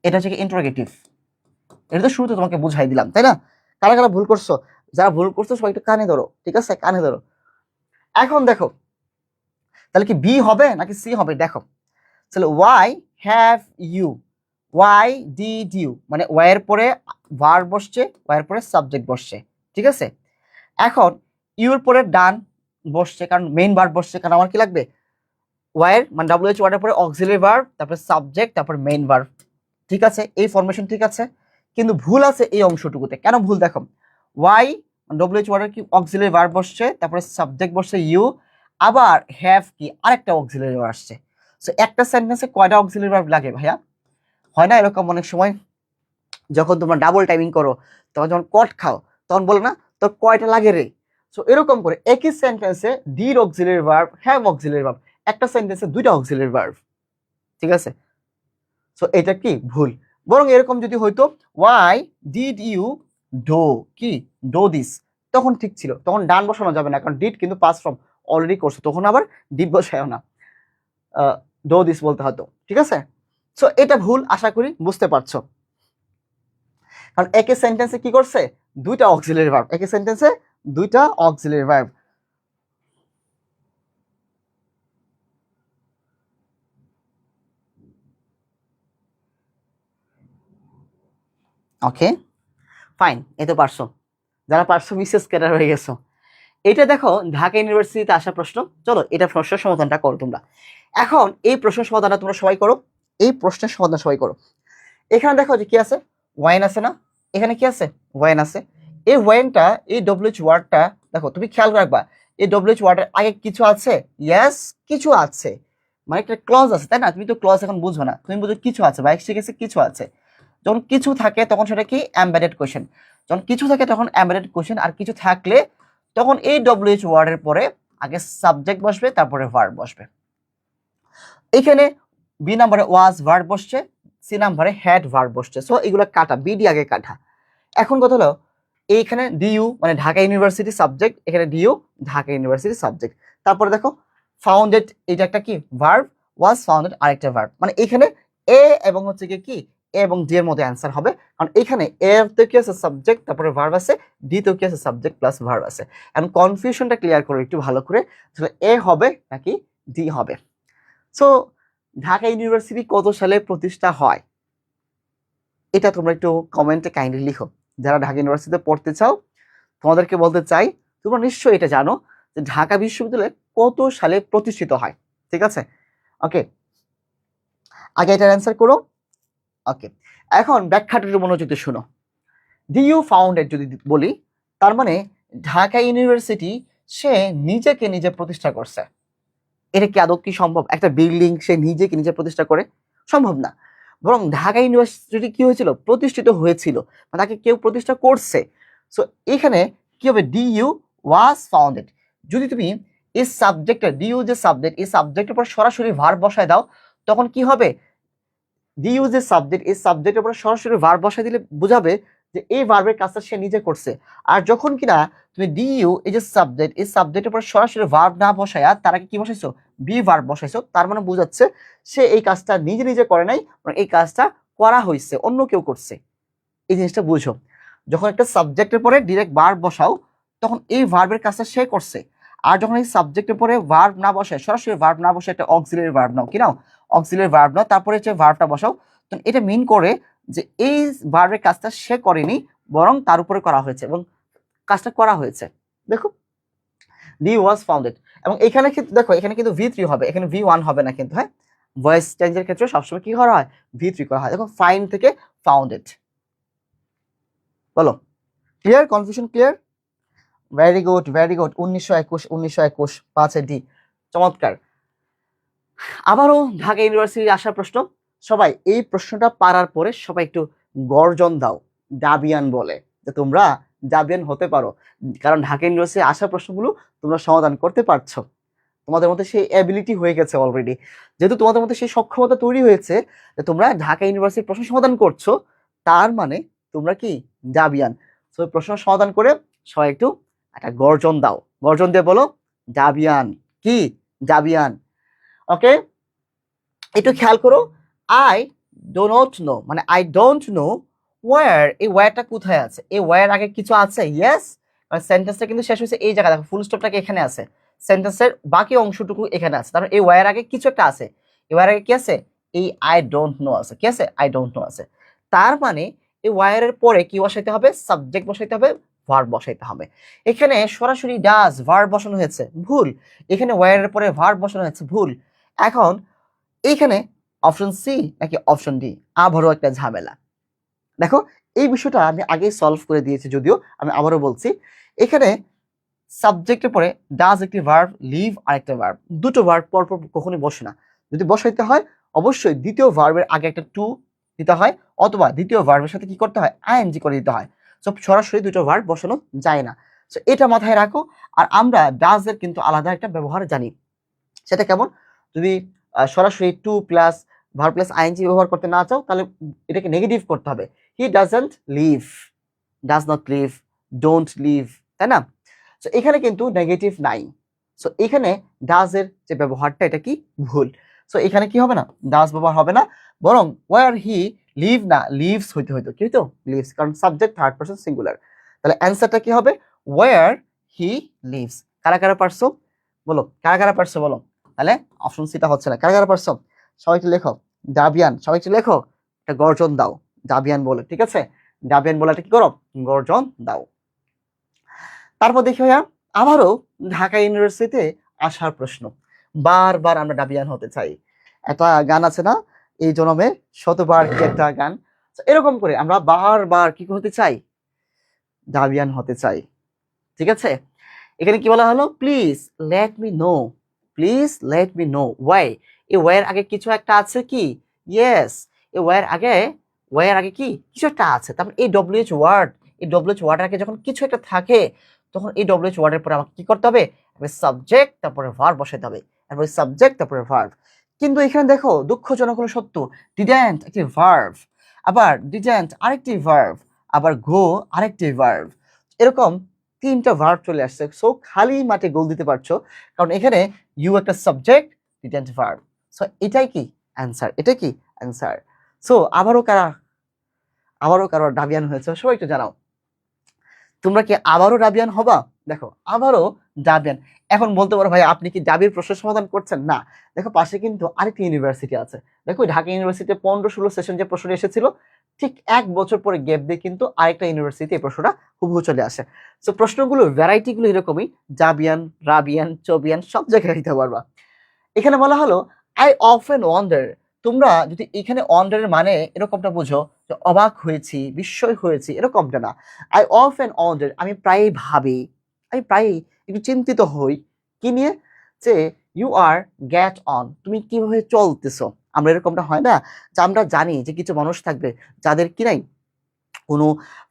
এটা হচ্ছে ইন্টারোগেটিভ। এটা তো শুরুতে তোমাকে বুঝাই দিলাম, তাই না? কারা কারা ভুল করছো, যারা ভুল করছো সবাই একটু কানে ধরো, ঠিক আছে, কানে ধরো। এখন দেখো তাহলে কি বি হবে নাকি সি হবে, দেখো তাহলে why have you, why did you, মানে ওয়াই এর পরে ভার্ব বসছে, ওয়াই এর পরে সাবজেক্ট বসছে, ঠিক আছে। এখন ইউ এর পরে ডান বসছে, কারণ মেইন ভার্ব বসছে, কারণ আমার কি লাগবে, ওয়াই এর মানে ডব্লিউএইচ ওয়ার্ডের পরে অক্সিলারি ভার্ব, তারপরে সাবজেক্ট, তারপর মেইন ভার্ব, ঠিক আছে, এই ফরমেশন ঠিক আছে। কিন্তু ভুল আছে এই অংশটুকুতে। কেন ভুল দেখো, ওয়াই ডব্লিউএইচ ওয়ার্ডের কি অক্সিলারি ভার্ব বসছে, তারপরে সাবজেক্ট বসছে ইউ, আবার হ্যাভ কি আরেকটা অক্সিলারি ভার্ব আসছে। সো একটা সেন্টেন্সে কয়টা অক্সিলারি ভার্ব লাগে ভাইয়া, হয় না এরকম অনেক সময়, যখন তোমরা ডাবল টাইমিং করো, তখন যখন কট খাও, তখন বলো না তোর কয়টা লাগে রে। সো এরকম করে একই সেন্টেন্সে did auxiliary verb, have auxiliary verb, একটা সেন্টেন্সে দুইটা অক্সিলারি ভার্ব, ঠিক আছে। সো এটা কি ভুল। বরং এরকম যদি হইতো ওয়াই ডিড ইউ ডো কি ডো দিস, তখন ঠিক ছিল, তখন ডান বসানো যাবে না, কারণ ডিড কিন্তু পাস্ট ফর্ম অলরেডি করছো, তখন আবার ডিড বসায়ও না, ডো দিস বলতে হতো, ঠিক আছে। সো এটা ভুল, আশা করি বুঝতে পারছো। কারণ একই সেন্টেন্সে কি করছে, দুইটা অক্সিলারি ভার্ব, একই সেন্টেন্সে দুইটা অক্সিলারি ভার্ব। ওকে ফাইন, এই তো পারছো, যারা পারছো মিসেস ক্যাডার হয়ে গেছো। এটা দেখো ঢাকা ইউনিভার্সিটিতে আসা প্রশ্ন। চলো এটা প্রশ্নের সমাধানটা করো তোমরা। এখন এই প্রশ্নের সমাধানটা তোমরা সবাই করো, এই প্রশ্নের সমাধান সবাই করো। এখানে দেখো যে কি আছে, ওয়াইন আছে না, এখানে কি আছে, ওয়াইন আছে। এই ওয়াইনটা, এই ডব্লিউএইচ ওয়ার্ডটা দেখো তুমি খেয়াল রাখবা, এই ডব্লিউএইচ ওয়ার্ডের আগে কিছু আছে, ইয়েস কিছু আছে, মানে একটা ক্লজ আছে তাই না? তুমি তো ক্লজ এখন বুঝো না, তুমি বুঝো কিছু আছে বা ঠিক আছে কিছু আছে। যখন কিছু থাকে তখন সেটা কি এমবেডেড কোয়েশ্চেন, যখন কিছু থাকে তখন এমবেডেড কোয়েশ্চেন, আর কিছু থাকলে তখন এই ডব্লিউএইচ ওয়ার্ডের পরে আগে সাবজেক্ট বসবে তারপরে ভার্ব বসবে। এখানে বি নাম্বারে ওয়াজ ভার্ব বসছে, সি নাম্বারে হ্যাড ভার্ব বসছে। সো এগুলো কাটা, বিডি আগে কাটা। এখন কথা হলো এইখানে ডিইউ মানে ঢাকা ইউনিভার্সিটি সাবজেক্ট, এখানে ডিইউ ঢাকা ইউনিভার্সিটি সাবজেক্ট। তারপরে দেখো ফাউন্ডেড, এটা একটা কি ভার্ব, ওয়াজ ফাউন্ডেড আরেকটা ভার্ব, মানে এখানে এ এবং হচ্ছে কি এ এবং ডি এর মধ্যে অ্যান্সার হবে, কারণ এখানে এ তে কি আছে সাবজেক্ট তারপরে ভার্ব আছে, ডি তে কি আছে সাবজেক্ট প্লাস ভার্ব আছে। এখন কনফিউশনটা ক্লিয়ার করো একটু ভালো করে, তাহলে এ হবে নাকি ডি হবে। সো ঢাকা ইউনিভার্সিটি কত সালে প্রতিষ্ঠা হয় এটা তোমরা একটু কমেন্টে কাইন্ডলি লিখো। যারা ঢাকা ইউনিভার্সিটিতে পড়তে চাও তোমাদেরকে বলতে চাই, তোমরা নিশ্চয়ই এটা জানো যে ঢাকা বিশ্ববিদ্যালয় কত সালে প্রতিষ্ঠিত হয়, ঠিক আছে? ওকে, আগে এটার অ্যান্সার করো। ওকে, এখন ব্যাখ্যাটা একটু মনোযোগ দিয়ে শুনো। ডিইউ ফাউন্ডেড যদি বলি, তার মানে ঢাকা ইউনিভার্সিটি সে নিজেকে নিজে প্রতিষ্ঠা করছে। এটা কি আদৌ কি সম্ভব? একটা বিল্ডিং সে নিজেকে নিজে প্রতিষ্ঠা করে? সম্ভব না। বরং ঢাকা ইউনিভার্সিটি কি হয়েছিল, প্রতিষ্ঠিত হয়েছিল, মানে তাকে কেউ প্রতিষ্ঠা করছে। সো এখানে কি হবে, ডিইউ ওয়াজ ফাউন্ডেড। যদি তুমি এই সাবজেক্টটা, ডিইউ যে সাবজেক্ট, এই সাবজেক্টের উপর সরাসরি ভার্ব বসায় দাও, তখন কি হবে, ডিইউ যে সাবজেক্ট, এই সাবজেক্টের উপর সরাসরি ভার্ব বসায় দিলে বোঝাবে যে এই ভার্বের কাজটা সে নিজে করছে। আর যখন কিনা তুমি ডিইউ এই যে সাবজেক্ট, এই সাবজেক্টের উপর সরাসরি ভার্ব না বসায়া তার আগে কি বসাইছো, বি ভার্ব বসাইছো, তার মানে বোঝাচ্ছে সে এই কাজটা নিজে নিজে করে নাই, এই কাজটা করা হয়েছে, অন্য কেউ করছে। এই জিনিসটা বুঝো। যখন একটা সাবজেক্টের পরে ডিরেক্ট ভার্ব বসাও তখন এই ভার্বের কাজটা সে করছে। আর যখন এই সাবজেক্টের পরে ভার্ব না বসায়, সরাসরি ভার্ব না বসে একটা অক্সিলারি ভার্ব নাও, কি নাও, অক্সিলারি ভার্ব নাও, তারপরে যে ভার্বটা বসাও, তখন এটা মিন করে যে এই ভার্বের কাজটা সে করেনি, বরং তার উপরে করা হয়েছে এবং কাজটা করা হয়েছে। দেখো ডি ওয়াজ ফাউন্ডেড, এবং এখানে কিন্তু দেখো এখানে কিন্তু ভি3 হবে, এখানে ভি1 হবে না কিন্তু। হ্যাঁ, ভয়েস চেঞ্জের ক্ষেত্রে সবসময় কি করা হয়, ভি3 করা হয়। দেখো ফাইন থেকে ফাউন্ডেড। বলো clear, confusion clear? Very good very good, 1921 5 D, চমৎকার। আবারও ঢাকা ইউনিভার্সিটি আসার প্রশ্ন। সবাই এই প্রশ্নটা পারার পরে সবাই একটু গর্জন দাও, ডাবিয়ান বলে, যে তোমরা ডাবিয়ান হতে পারো, কারণ ঢাকা ইউনিভার্সিটি আসার প্রশ্নগুলো তোমরা সমাধান করতে পারছো। তোমাদের মধ্যে সেই অ্যাবিলিটি হয়ে গেছে অলরেডি, যেহেতু তোমাদের মধ্যে সেই সক্ষমতা তৈরি হয়েছে যে তোমরা ঢাকা ইউনিভার্সিটির প্রশ্ন সমাধান করছো, তার মানে তোমরা কি ডাবিয়ান। তো প্রশ্ন সমাধান করে সবাই একটু একটা গর্জন দাও, গর্জন দিয়ে বলো ডাবিয়ান, কি ডাবিয়ান। ওকে, একটু খেয়াল করো, আই ডো নট নো মানে আই ডোন্ট নো ওয়্যার, এই ওয়্যারটা কোথায় আছে, এই ওয়্যার আগে কিছু আছে, ইয়েস, মানে সেন্টেন্সটা কিন্তু শেষ হয়েছে এই জায়গায়, দেখো ফুল স্টপটাকে এখানে আছে, সেন্টেন্সের বাকি অংশটুকু এখানে আছে, তারপর এই ওয়্যার আগে কিছু একটা আছে, এই ওয়্যার আগে কি আছে, এই আই ডোন্ট নো আছে, কি আছে, আই ডোন্ট নো আছে। তার মানে এই ওয়্যারের পরে কি বসাইতে হবে, সাবজেক্ট বসাইতে হবে, ভার্ব বসাইতে হবে। এখানে সরাসরি ডাজ ভার্ব বসানো হয়েছে, ভুল। এখানে ওয়্যারের পরে ভার্ব বসানো হয়েছে, ভুল। এখন এইখানে অপশন সি নাকি অপশন ডি, আবারও একটা ঝামেলা। দেখো এই বিষয়টা আমি আগেই সলভ করে দিয়েছি, যদিও আমি আবারও বলছি। এখানে সাবজেক্টের পরে ডাজ একটি ভার্ব, লিভ আরেকটা ভার্ব, দুটো ভার্ব পরপর কখনোই বসে না। যদি বসাইতে হয় অবশ্যই দ্বিতীয় ভার্বের আগে একটা টু দিতে হয়, অথবা দ্বিতীয় ভার্বের সাথে কি করতে হয়, আইএনজি করে দিতে হয়। সো সরাসরি দুটো ভার্ব বসানো যায় না। সো এটা মাথায় রাখো। আর আমরা ডাজের কিন্তু আলাদা একটা ব্যবহার জানি, সেটা কেমন, যদি সরাসরি to plus verb plus ING ব্যবহার করতে না চাও তাহলে এটাকে নেগেটিভ করতে হবে, he doesn't live, does not live, don't live, তাই না? সো এখানে কিন্তু নেগেটিভ নাই। সো এখানে ডাজের যে ব্যবহারটা এটা কি ভুল। সো এখানে কি হবে না, ডাজ ব্যবহার হবে না, বরং ওয়ার হি লিভ না লিভস হইতে হইতো, কি হইতো, লিভস, কারণ সাবজেক্ট থার্ড পারসন সিঙ্গুলার। তাহলে অ্যান্সারটা কি হবে, ওয়ার হি লিভস। কারা কারা পারছো বলো, কারা কারা পারছো বলো। তাহলে অপশন সিটা হচ্ছে না, কারা কারা পারছো সবাই একটু লেখো, ডাবিয়ান, সবাই একটু লেখো, একটা গর্জন দাও ডাবিয়ান বলে, ঠিক আছে, ডাবিয়ান বলাটা কি করো, গর্জন দাও। তারপর দেখি ভাইয়া আবারও ঢাকা ইউনিভার্সিটিতে আসার প্রশ্ন, বারবার আমরা ডাবিয়ান হতে চাই। একটা গান আছে না, এই জনমে শতবার কি একটা গান, এরকম করে আমরা বারবার কি হতে চাই, ডাবিয়ান হতে চাই। ঠিক আছে, এখানে কি বলা হলো, please let me no, please let me no Y. এই ওয়াইয়ের আগে কিছু একটা আছে কি, ইয়েস, এই ওয়াইয়ের আগে কি কিছু একটা আছে। তারপর এই ডব্লিউএইচ ওয়ার্ড, এই ডব্লিউএইচ ওয়ার্ডের আগে যখন কিছু একটা থাকে তখন এই ডব্লিউএইচ ওয়ার্ডের পরে আমাকে কি করতে হবে, সাবজেক্ট তারপরে ভার্ব বসাতে হবে, তারপরে সাবজেক্ট তারপরে ভার্ব। কিন্তু এখানে দেখো দুঃখজনক হলো সত্য, ডিডেন্ট একটি ভার্ব, আবার ডিডেন্ট আরেকটি ভার্ব, আবার গো আরেকটি ভার্ব, এরকম তিনটা ভার্ব চলে আসছে। সো খালি মাঠে গোল দিতে পারছো, কারণ এখানে ইউ একটা সাবজেক্ট, ডিডেন্ট ভার্ব। সো এটাই কি অ্যান্সার, এটা কি অ্যান্সার। সো আবারও কারো ডাবিয়ান হয়েছে, সবাই একটু জানাও তোমরা কি আবারও ডাবিয়ান হবা। দেখো আবারও ডাবিয়ান। এখন বলতে পারো ভাই আপনি কি ডাবির প্রশ্ন সমাধান করছেন, না দেখো পাশে কিন্তু আরেকটি ইউনিভার্সিটি আছে। দেখো ঢাকা ইউনিভার্সিটিতে 15-16 সেশন যে প্রশ্ন এসেছিল, ঠিক 1 বছর পরে গ্যাপ দিয়ে কিন্তু আরেকটা ইউনিভার্সিটি এই প্রশ্নটা হুবহু চলে আসে। সো প্রশ্নগুলো ভ্যারাইটিগুলো এরকমই, ডাবিয়ান, রাবিয়ান, চবিয়ান সব জায়গায় দিতে পারবা। এখানে বলা হলো আই অফেন ওয়ান্ডার, তোমরা যদি এখানে ওয়ান্ডারের মানে এরকমটা বুঝো যে অবাক হয়েছি, বিস্ময় হয়েছি, এরকমটা না। আই অফেন ওয়ান্ডার, আমি প্রায়ই ভাবি, আমি প্রায়ই একটু চিন্তিত হই কি নিয়ে, যে ইউ আর গেট অন, তুমি কিভাবে চলতেছো। আমরা এরকমটা হয় না যে আমরা জানি যে কিছু মানুষ থাকবে যাদের কি নাই কোনো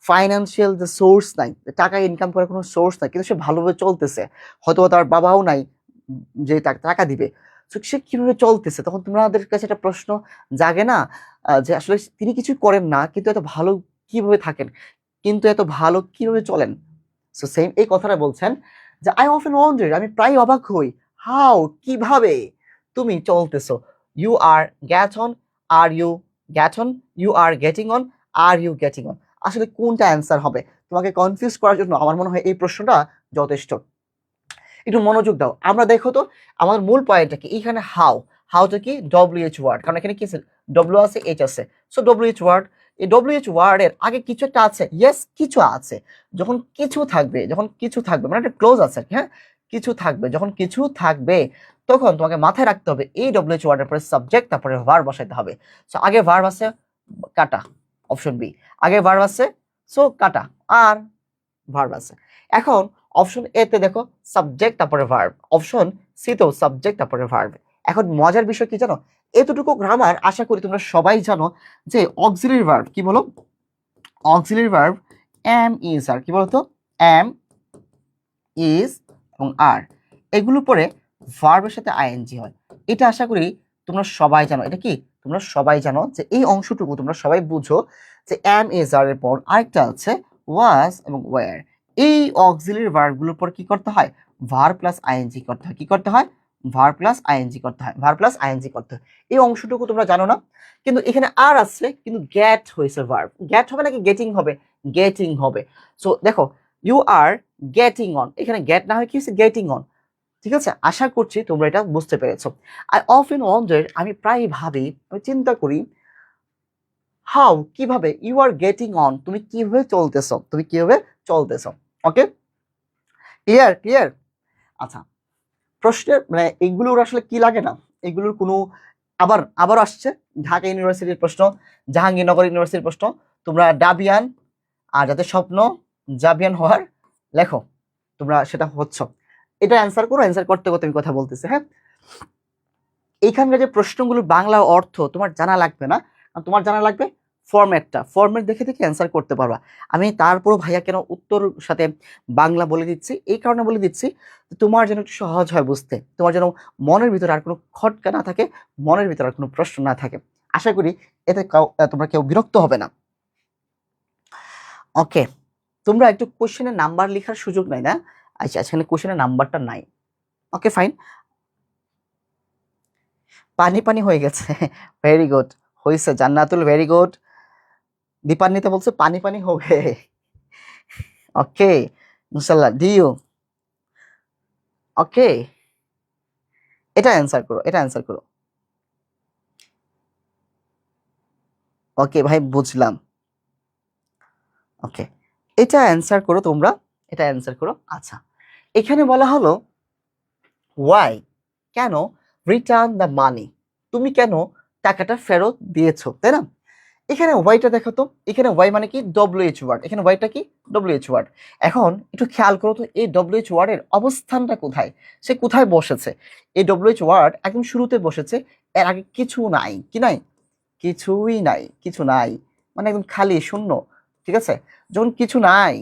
ফাইন্যান্সিয়াল যে সোর্স নাই, টাকা ইনকাম করার কোনো সোর্স নাই, কিন্তু সে ভালোভাবে চলতেছে, হয়তো তার বাবাও নাই যে তাকে টাকা দিবে, তো সে কিভাবে চলতেছে। তখন তোমাদের কাছে একটা প্রশ্ন জাগে না, যে আসলে তিনি কিছু করেন না কিন্তু এত ভালো কিভাবে থাকেন, কিন্তু এত ভালো কিভাবে চলেন। সো সেম এই কথাটা বলছেন যে আই অফেন ওয়ান্ডার, আমি প্রায় অবাক হই, হাউ কিভাবে তুমি চলতেছো। You are get on, are you get on, you are getting on, are you getting on, আসলে কোনটা অ্যান্সার হবে। তোমাকে কনফিউজ করার জন্য আমার মনে হয় এই প্রশ্নটা যথেষ্ট। একটু মনোযোগ দাও, আমরা দেখো তো আমাদের মূল পয়েন্টটা কি, এখানে হাউটা কি ডব্লিউএইচ ওয়ার্ড, কারণ এখানে কি আছে, ডব্লিউ আছে, এইচ আছে। সো ডব্লিউএইচ ওয়ার্ড, এই ডব্লিউএইচ ওয়ার্ডের আগে কিছু একটা আছে, ইয়েস কিছু আছে। যখন কিছু থাকবে মানে একটা ক্লোজ আছে, হ্যাঁ কিছু থাকবে, যখন কিছু থাকবে তখন তোমাকে মাথায় রাখতে হবে এই ডব্লিউএইচ ওয়ার্ডের পরে সাবজেক্ট তারপরে ভার্ব বসাইতে হবে। সো আগে ভার্ব আছে কাটা, অপশন বি, আগে ভার্ব আছে সো কাটা, আর ভার্ব আছে। এখন অপশন এ তে দেখো সাবজেক্ট তারপরে ভার্ব, অপশন সি তেও সাবজেক্ট তারপরে ভার্ব। এখন মজার বিষয় কি জানো, এতটুকু গ্রামার আশা করি তোমরা সবাই জানো যে অক্সিলারি ভার্ব কি বলো, অক্সিলারি ভার্ব এম ইজ আর, কি বলতো এম ইজ এবং আর, এগুলো পরে ভার্বের সাথে আইএনজি হয়। এটা আশা করি তোমরা সবাই জানো, এটা কি তোমরা সবাই জানো যে এই অংশটুকু তোমরা সবাই বুঝো যে এম ইজ আর এর পর আরেকটা আছে ওয়াজ এবং ওয়্যার। এই অক্সিলারি ভার্বগুলোর পর কি করতে হয়, ভার্ব প্লাস আইএনজি করতে হয়। কি করতে হয়, ভার্ব প্লাস আইএনজি করতে হয়, ভার্ব প্লাস আইএনজি করতে হয়। এই অংশটুকু তোমরা জানো না, কিন্তু এখানে আর আছে কিন্তু গেট হয়েছে ভার্ব, গেট হবে নাকি গেটিং হবে, গেটিং হবে। সো দেখো ইউ আর গেটিং অন, এখানে গেট না হয় কি হচ্ছে গেটিং অন। ঠিক আছে, আশা করছি তোমরা এটা বুঝতে পেরেছো। আই অফেন ওয়ান্ডার, আমি প্রায় ভাবি, আমি চিন্তা করি, হাউ কিভাবে, ইউ আর গেটিং অন, তুমি কিভাবে চলতেছো, তুমি কিভাবে চলতেছো। Okay clear clear. আচ্ছা প্রশ্নের মানে এগুলোর আসলে কি লাগে না, এগুলোর কোনো আবার আসছে ঢাকা ইউনিভার্সিটির প্রশ্ন, জাহাঙ্গীরনগর ইউনিভার্সিটির প্রশ্ন, তোমরা ডাবিয়ান আর যাদের স্বপ্ন জাবিয়ান হওয়ার লেখো, তোমরা সেটা হচ্ছ, এটা অ্যান্সার করো, অ্যান্সার করতে করতে আমি কথা বলতেছি। হ্যাঁ এইখানকার যে প্রশ্নগুলোর বাংলা অর্থ তোমার জানা লাগবে না, তোমার জানা লাগবে ফরম্যাটটা, ফরম্যাট দেখে দেখে অ্যান্সার করতে পারবা। আমি তারপরও ভাইয়া কেন উত্তর সাথে বাংলা বলে দিচ্ছি, এই কারণে বলে দিচ্ছি তোমার যেন একটু সহজ হয় বুঝতে, তোমার যেন মনের ভিতরে আর কোনো খটকা না থাকে, মনের ভিতরে আর কোনো প্রশ্ন না থাকে। আশা করি এতে তোমরা কেউ বিরক্ত হবে না। ওকে তোমরা একটু কোশ্চেনের নাম্বার লেখার সুযোগ নাই না, আচ্ছা এখানে কোশ্চেনের নাম্বারটা নাই। ওকে ফাইন, পানি পানি হয়ে গেছে, ভেরি গুড হয়েছে জান্নাতুল, ভেরি গুড। দীপান্বিতা বলছে পানি পানি হবে, ওকে ইনশাল্লাহ ডিউ। ওকে এটা অ্যান্সার করো, এটা অ্যান্সার করো। ওকে ভাই বুঝলাম। ওকে, এটা অ্যান্সার করো তোমরা, এটা অ্যান্সার করো। আচ্ছা, এখানে বলা হলো ওয়াই, কেন রিটার্ন দ্য মানি, তুমি কেন টাকাটা ফেরত দিয়েছো, তাই না? এখানে ওয়াইটা দেখো তো, এখানে ওয়াই মানে কি ডব্লিউএইচ ওয়ার্ড, এখানে ওয়াইটা কি ডব্লিউএইচ ওয়ার্ড। এখন একটু খেয়াল করো তো এই ডব্লিউএইচ ওয়ার্ডের অবস্থানটা কোথায়, সে কোথায় বসেছে। এই ডব্লিউএইচ ওয়ার্ড একদম শুরুতে বসেছে, এর আগে কিছু নাই, কি নাই, কিছুই নাই, কিছু নাই মানে একদম খালি শূন্য, ঠিক আছে? যখন কিছু নাই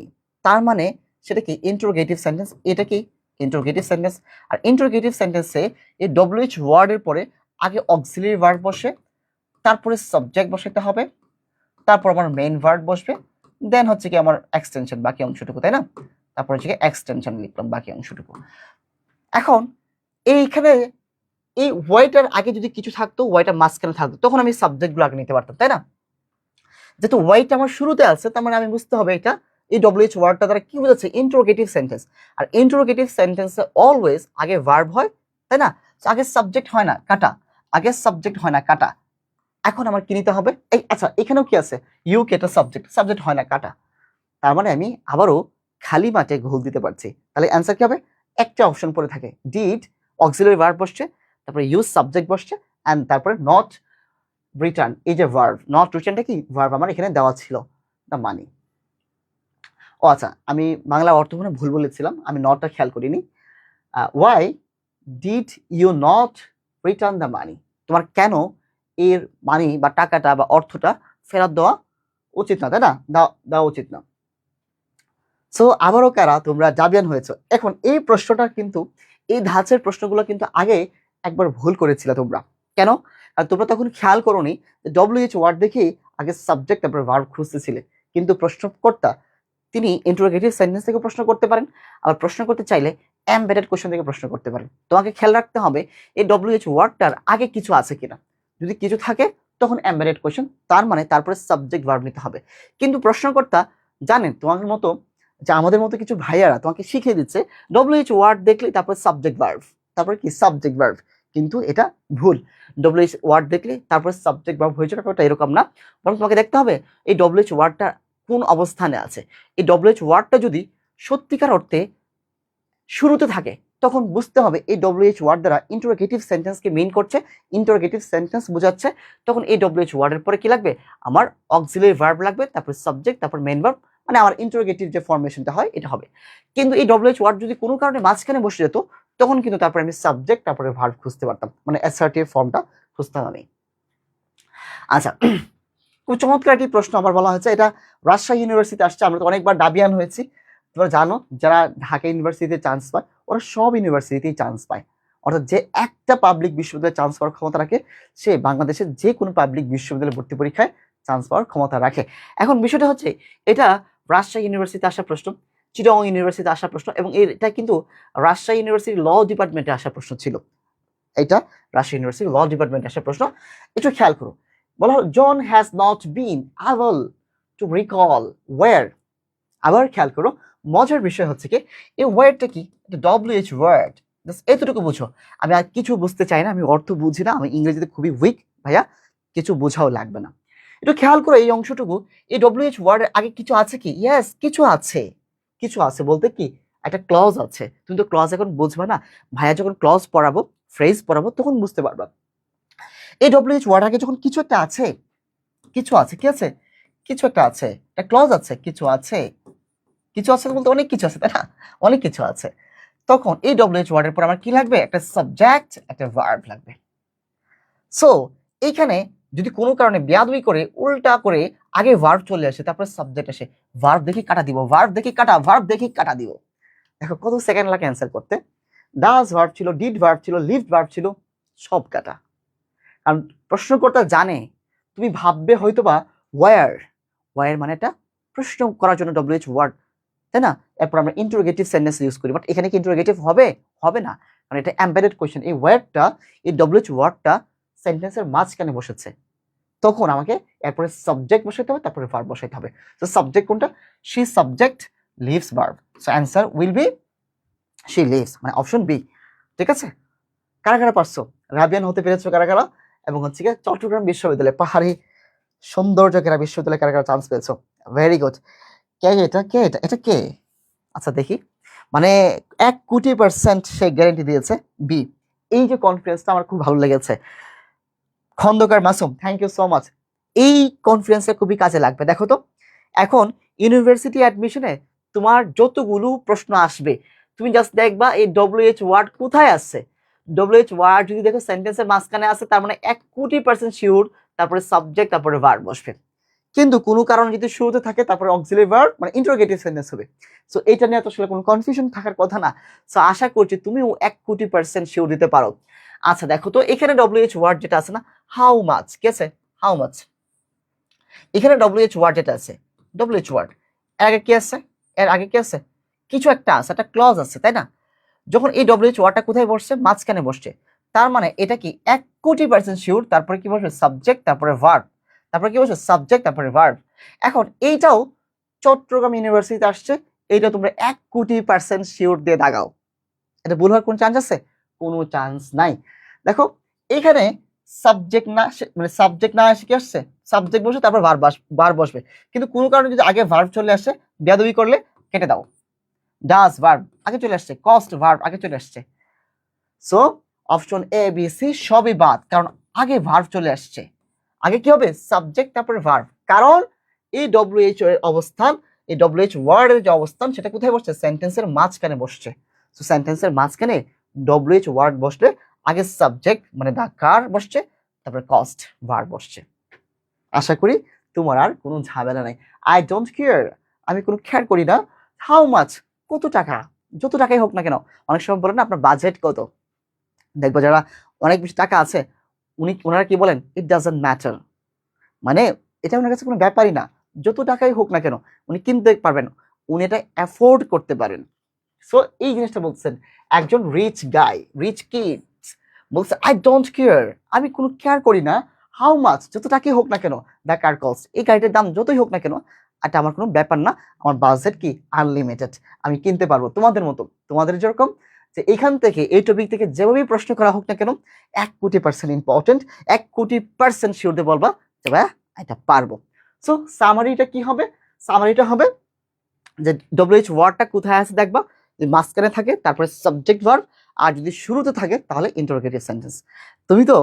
তার মানে সেটা কি ইন্টারোগেটিভ সেন্টেন্স, এটা কি ইন্টারোগেটিভ সেন্টেন্স। আর ইন্টারোগেটিভ সেন্টেন্সে এই ডব্লিউএইচ ওয়ার্ডের পরে আগে অক্সিলারি ভার্ব বসে, তারপরে সাবজেক্ট বসাতে হবে, তারপর আমার মেইন ভার্ব বসবে, দেন হচ্ছে কি আমার এক্সটেনশন বাকি অংশটুকু, তাই না? তারপর হচ্ছে কি এক্সটেনশন লিখলাম বাকি অংশটুকু। এখন এইখানে এই ওয়াইটার আগে যদি কিছু থাকতো, ওয়াইটার মাঝখানে থাকতো, তখন আমি সাবজেক্টগুলো আগে নিতে পারতাম, তাই না? যেহেতু ওয়াইটা আমার শুরুতে আছে তার মানে আমি বুঝতে হবে এটা এই ডব্লিউএইচ ওয়ার্ডটা দ্বারা কি বোঝাচ্ছে, ইন্টারোগেটিভ সেন্টেন্স। আর ইন্টারোগেটিভ সেন্টেন্সে অলওয়েজ আগে ভার্ব হয়, তাই না? আগে সাবজেক্ট হয় না কাটা, আগে সাবজেক্ট হয় না কাটা। এখন আমার কি নিতে হবে, এই আচ্ছা এখানেও কি আছে, ইউ কে, এটা সাবজেক্ট, সাবজেক্ট হয় না কাটা। তার মানে আমি আবারও খালি মাঠে ঘোল দিতে পারছি। তাহলে অ্যান্সার কি হবে, একটা অপশন পড়ে থাকে, ডিড অক্সিলারি ভার্ব বসছে, তারপরে ইউজ সাবজেক্ট বসছে, অ্যান্ড তারপরে নট রিটার্ন, এই যে ভার্ব, নট রিটার্নটা কি ভার্ব আমার এখানে দেওয়া ছিল, দ্য মানি। ও আচ্ছা, আমি বাংলা অর্থ মনে ভুল বলেছিলাম, আমি নটটা খেয়াল করিনি। Why did you not return the money, তোমার কেন এর মানি বা টাকাটা বা অর্থটা ফেরত দেওয়া উচিত না, তাই না? দেওয়া উচিত না। সো আবারও কারা তোমরা জাবিয়ান হয়েছো। এখন এই প্রশ্নটা কিন্তু, এই ধাঁচের প্রশ্নগুলো কিন্তু আগে একবার ভুল করেছিলে তোমরা। কেন? আর তোমরা তখন খেয়াল করোনি ডব্লিউএইচ ওয়ার্ড দেখেই আগে সাবজেক্ট তারপর ভার্ব খুঁজতেছিলে, কিন্তু প্রশ্নকর্তা তিনি ইন্টারোগেটিভ সেন্টেন্স থেকে প্রশ্ন করতে পারেন, আবার প্রশ্ন করতে চাইলে এমবেডেড কোশ্চেন থেকে প্রশ্ন করতে পারেন। তোমাকে খেয়াল রাখতে হবে এই ডব্লিউএইচ ওয়ার্ডটার আগে কিছু আছে কিনা, যদি কিছু থাকে তখন এমবেডেড কোশ্চেন, তার মানে তারপরে সাবজেক্ট ভার্ব নিতে হবে। কিন্তু প্রশ্নকর্তা জানেন তোমাদের মতো, যে আমাদের মতো কিছু ভাইয়ারা তোমাকে শিখিয়ে দিচ্ছে ডব্লিউএইচ ওয়ার্ড দেখলে তারপরে সাবজেক্ট ভার্ব, তারপরে কি সাবজেক্ট ভার্ব, কিন্তু এটা ভুল। ডব্লিউএইচ ওয়ার্ড দেখলে তারপরে সাবজেক্ট ভার্ব হয়েছে, ব্যাপারটা এরকম না। বরং তোমাকে দেখতে হবে এই ডব্লিউএইচ ওয়ার্ডটা কোন অবস্থানে আছে। এই ডব্লিউএইচ ওয়ার্ডটা যদি সত্যিকার অর্থে শুরুতে থাকে তখন বুঝতে হবে এই ডব্লিউএইচ ওয়ার্ড দ্বারা ইন্টারোগেটিভ সেন্টেন্সকে মিন করছে, ইন্টারোগেটিভ সেন্টেন্স বোঝাচ্ছে। তখন এই ডব্লিউএইচ ওয়ার্ডের পরে কি লাগবে, আমার অক্সিলারি ভার্ব লাগবে, তারপর সাবজেক্ট, তারপর মেইন ভার্ব, মানে আমার ইন্টারোগেটিভ যে ফরমেশনটা হয় এটা হবে। কিন্তু এই ডব্লিউএইচ ওয়ার্ড যদি কোনো কারণে মাঝখানে বসে যেত তখন কিন্তু তারপরে আমি সাবজেক্ট তারপরে ভার্ব খুঁজতে পারতাম, মানে অ্যাসার্টিভ ফর্মটা খুঁজতাম আমি। আচ্ছা, খুব চমৎকার একটি প্রশ্ন আবার বলা হয়েছে, এটা রাজশাহী ইউনিভার্সিটি আসছে। আমরা তো অনেকবার ডাবিয়ান হয়েছি, তোমরা জানো যারা ঢাকা ইউনিভার্সিটিতে চান্স পায় ওরা সব ইউনিভার্সিটিতেই চান্স পায়। অর্থাৎ যে একটা পাবলিক বিশ্ববিদ্যালয়ে চান্স পাওয়ার ক্ষমতা রাখে সে বাংলাদেশের যে কোনো পাবলিক বিশ্ববিদ্যালয়ে ভর্তি পরীক্ষায় চান্স পাওয়ার ক্ষমতা রাখে। এখন বিষয়টা হচ্ছে এটা রাজশাহী ইউনিভার্সিটিতে আসা প্রশ্ন, চিটাগং ইউনিভার্সিটিতে আসা প্রশ্ন, এবং এটা কিন্তু রাজশাহী ইউনিভার্সিটির ল ডিপার্টমেন্টে আসা প্রশ্ন ছিল। এটা রাজশাহী ইউনিভার্সিটির ল ডিপার্টমেন্টে আসা প্রশ্ন। একটু খেয়াল করো, বলা হলো John has not been able to recall war. আবার খেয়াল করো, মজার বিষয় হচ্ছে কি এই ওয়ার্ডটা কি, ডব্লিউএইচ ওয়ার্ড, এতটুকু বুঝো। আমি আর কিছু বুঝতে চাই না, আমি অর্থ বুঝি না, আমি ইংরেজিতে খুবই উইক ভাইয়া, কিছু বোঝাও লাগবে না। একটু খেয়াল করো এই অংশটুকু, এই ডব্লিউএইচ ওয়ার্ডের আগে কিছু আছে কি, ইয়েস কিছু আছে, কিছু আছে বলতে কি একটা ক্লজ আছে। তুমি তো ক্লজ এখন বুঝবে না, ভাইয়া যখন ক্লজ পড়াবো, ফ্রেজ পড়াবো তখন বুঝতে পারবা। এই ডব্লিউএইচ ওয়ার্ড আগে যখন কিছু একটা আছে, কিছু আছে, কি আছে, কিছু একটা আছে, একটা ক্লজ আছে, কিছু আছে, কিছু আছে বলতে অনেক কিছু আছে, তাই না? অনেক কিছু আছে। তখন এই ডব্লিউএইচ ওয়ার্ডের পর আমার কি লাগবে, একটা সাবজেক্ট একটা ভার্ব লাগবে। সো এইখানে যদি কোনো কারণে বেয়াদবি করে উল্টা করে আগে ভার্ব চলে আসে তারপরে সাবজেক্ট আসে, ভার্ব দেখি কাটা দিব, ভার্ব দেখি কাটা, ভার্ব দেখি কাটা দিব। দেখো কত সেকেন্ড লাগে অ্যান্সার করতে। ডাজ ভার্ব ছিল, ডিড ভার্ব ছিল, লিভড ভার্ব ছিল, সব কাটা। কারণ প্রশ্নকর্তা জানে তুমি ভাববে হয়তোবা ওয়ার, ওয়ার মানে একটা প্রশ্ন করার জন্য ডব্লিউএইচ ওয়ার্ড, তাই না? এরপর আমরা ইন্টারোগেটিভ সেন্টেন্স ইউজ করি, বাট এখানে কি ইন্টারোগেটিভ হবে, হবে না, কারণ এটা এমবেডেড কোয়েশ্চেন। এই ওয়ার্ডটা, এই ডব্লিউএইচ ওয়ার্ডটা সেন্টেন্সের মাঝখানে বসেছে, তখন আমাকে এরপরে সাবজেক্ট বসাইতে হবে, তারপরে ভার্ব বসাইতে হবে। তো সাবজেক্ট কোনটা, she subject lives verb, so answer will be she lives, মানে অপশন বি। ঠিক আছে, কারা কারা পারছো, রাবিয়ান হতে পেরেছো কারা কারা, এবং হচ্ছে কি চট্টগ্রাম বিশ্ববিদ্যালয় পাহাড়ি সৌন্দর্য কেরা বিশ্ববিদ্যালয়ে কারা কারা চান্স পেয়েছো, ভেরি গুড। কে এটা কে? আচ্ছা দেখি, মানে 1,000,000% সে গ্যারান্টি দিয়েছে বি। এই যে কনফিডেন্সটা আমার খুব ভালো লেগেছে। Khandakar Masum, thank you so much. এই কনফিডেন্সটা খুবই কাজে লাগবে। দেখো তো, এখন ইউনিভার্সিটি অ্যাডমিশনে তোমার যতগুলো প্রশ্ন আসবে, তুমি জাস্ট দেখবা এই WH ওয়ার্ড কোথায় আছে। WH ওয়ার্ড যদি দেখো সেন্টেন্সের মাঝখানে আছে, তার মানে 1,000,000% শিওর তারপরে সাবজেক্ট তারপরে ভার্ব বসবে। কিন্তু কোনো কারণে যদি শুরুতে থাকে তারপরে অক্সিলারি ভার্ব মানে ইন্টারোগেটিভ সেন্টেন্স হবে। সো এটা নিয়ে তো আসলে কোনো কনফিউশন থাকার কথা না। সো আশা করছি তুমিও 1,000,000% শিওর দিতে পারো। আচ্ছা দেখো তো, এখানে WH ওয়ার্ড যেটা আছে না, হাউ মাচ, কি আছে? How much. এখানে WH ওয়ার্ড যেটা আছে, WH ওয়ার্ড এর আগে কি আছে? এর আগে কি আছে? কিছু একটা আছে, একটা ক্লজ আছে, তাই না? যখন এই WH ওয়ার্ডটা কোথায় বসছে? মাঝখানে বসছে। তার মানে এটা কি 1,000,000% শিওর, তারপরে কি বসবে? সাবজেক্ট তারপরে ভার্ব, তারপরে কি বসবে? সাবজেক্ট তারপরে ভার্ব। এখন এইটাও চট্টগ্রাম ইউনিভার্সিটিতে আসছে, এইটা তোমরা 1,000,000% শিওর দিয়ে দাগাও। এটা ভুল হওয়ার কোনো চান্স আছে? কোনো চান্স নাই। দেখো এখানে সাবজেক্ট না মানে সাবজেক্ট না এসে কি আসছে? সাবজেক্ট বসে তারপর ভার্ব বসবে। কিন্তু কোনো কারণে যদি আগে ভার্ব চলে আসে, বেয়াদবি করলে কেটে দাও। ডাজ ভার্ব আগে চলে আসছে, কস্ট ভার্ব আগে চলে আসছে। So option A B C সবই বাদ, কারণ আগে ভার্ব চলে আসছে। আগে কি হবে? সাবজেক্ট তারপরে ভার্ব। কারণ এই WH এর অবস্থান, এই WH ওয়ার্ডের যে অবস্থান সেটা কোথায় বসছে? সেন্টেন্সের মাঝখানে বসছে। সো সেন্টেন্সের মাঝখানে WH ওয়ার্ড বসলে আগে সাবজেক্ট মানে দা কার বসছে, তারপরে কস্ট ভার্ব বসছে। আশা করি তোমার আর কোনো ঝামেলা নাই। আই ডোন্ট কেয়ার, আমি কোনো খেয়াল করি না। হাউ মাচ, কত টাকা, যত টাকাই হোক না কেন। অনেক সময় বলেন না আপনার বাজেট কত, দেখবো যারা অনেক বেশি টাকা আছে ওনারা কি বলেন? ইট ডাজন্ট ম্যাটার, মানে এটা ওনার কাছে কোনো ব্যাপারই না, যত টাকাই হোক না কেন উনি কিনতে পারবেন, উনি এটা অ্যাফোর্ড করতে পারেন। সো এই জিনিসটা বলছেন একজন রিচ গাই, রিচ কিড বলছে আই ডোন্ট কেয়ার, আমি কোনো কেয়ার করি না। হাউ মাচ, যত টাকাই হোক না কেন, দ্য কার কস্ট, এই গাড়িটার দাম যতই হোক না কেন, এটা আমার কোনো ব্যাপার না, আমার বাজেট কি আনলিমিটেড, আমি কিনতে পারবো। তোমাদের মতো, তোমাদের যেরকম যে এখান থেকে এই টপিক থেকে যেভাবেই প্রশ্ন করা হোক না কেন 1,000,000% ইম্পর্টেন্ট, 1,000,000% শিওর দিয়ে বলবা যে ভাইয়া এটা পারবো। সো সামারিটা কি হবে? সামারিটা হবে যে WH ওয়ার্ডটা কোথায় আছে দেখবা, যদি মাঝখানে থাকে তারপরে সাবজেক্ট ভার্ব, আর যদি শুরুতে থাকে তাহলে ইন্টারোগেটিভ সেন্টেন্স। তুমি তো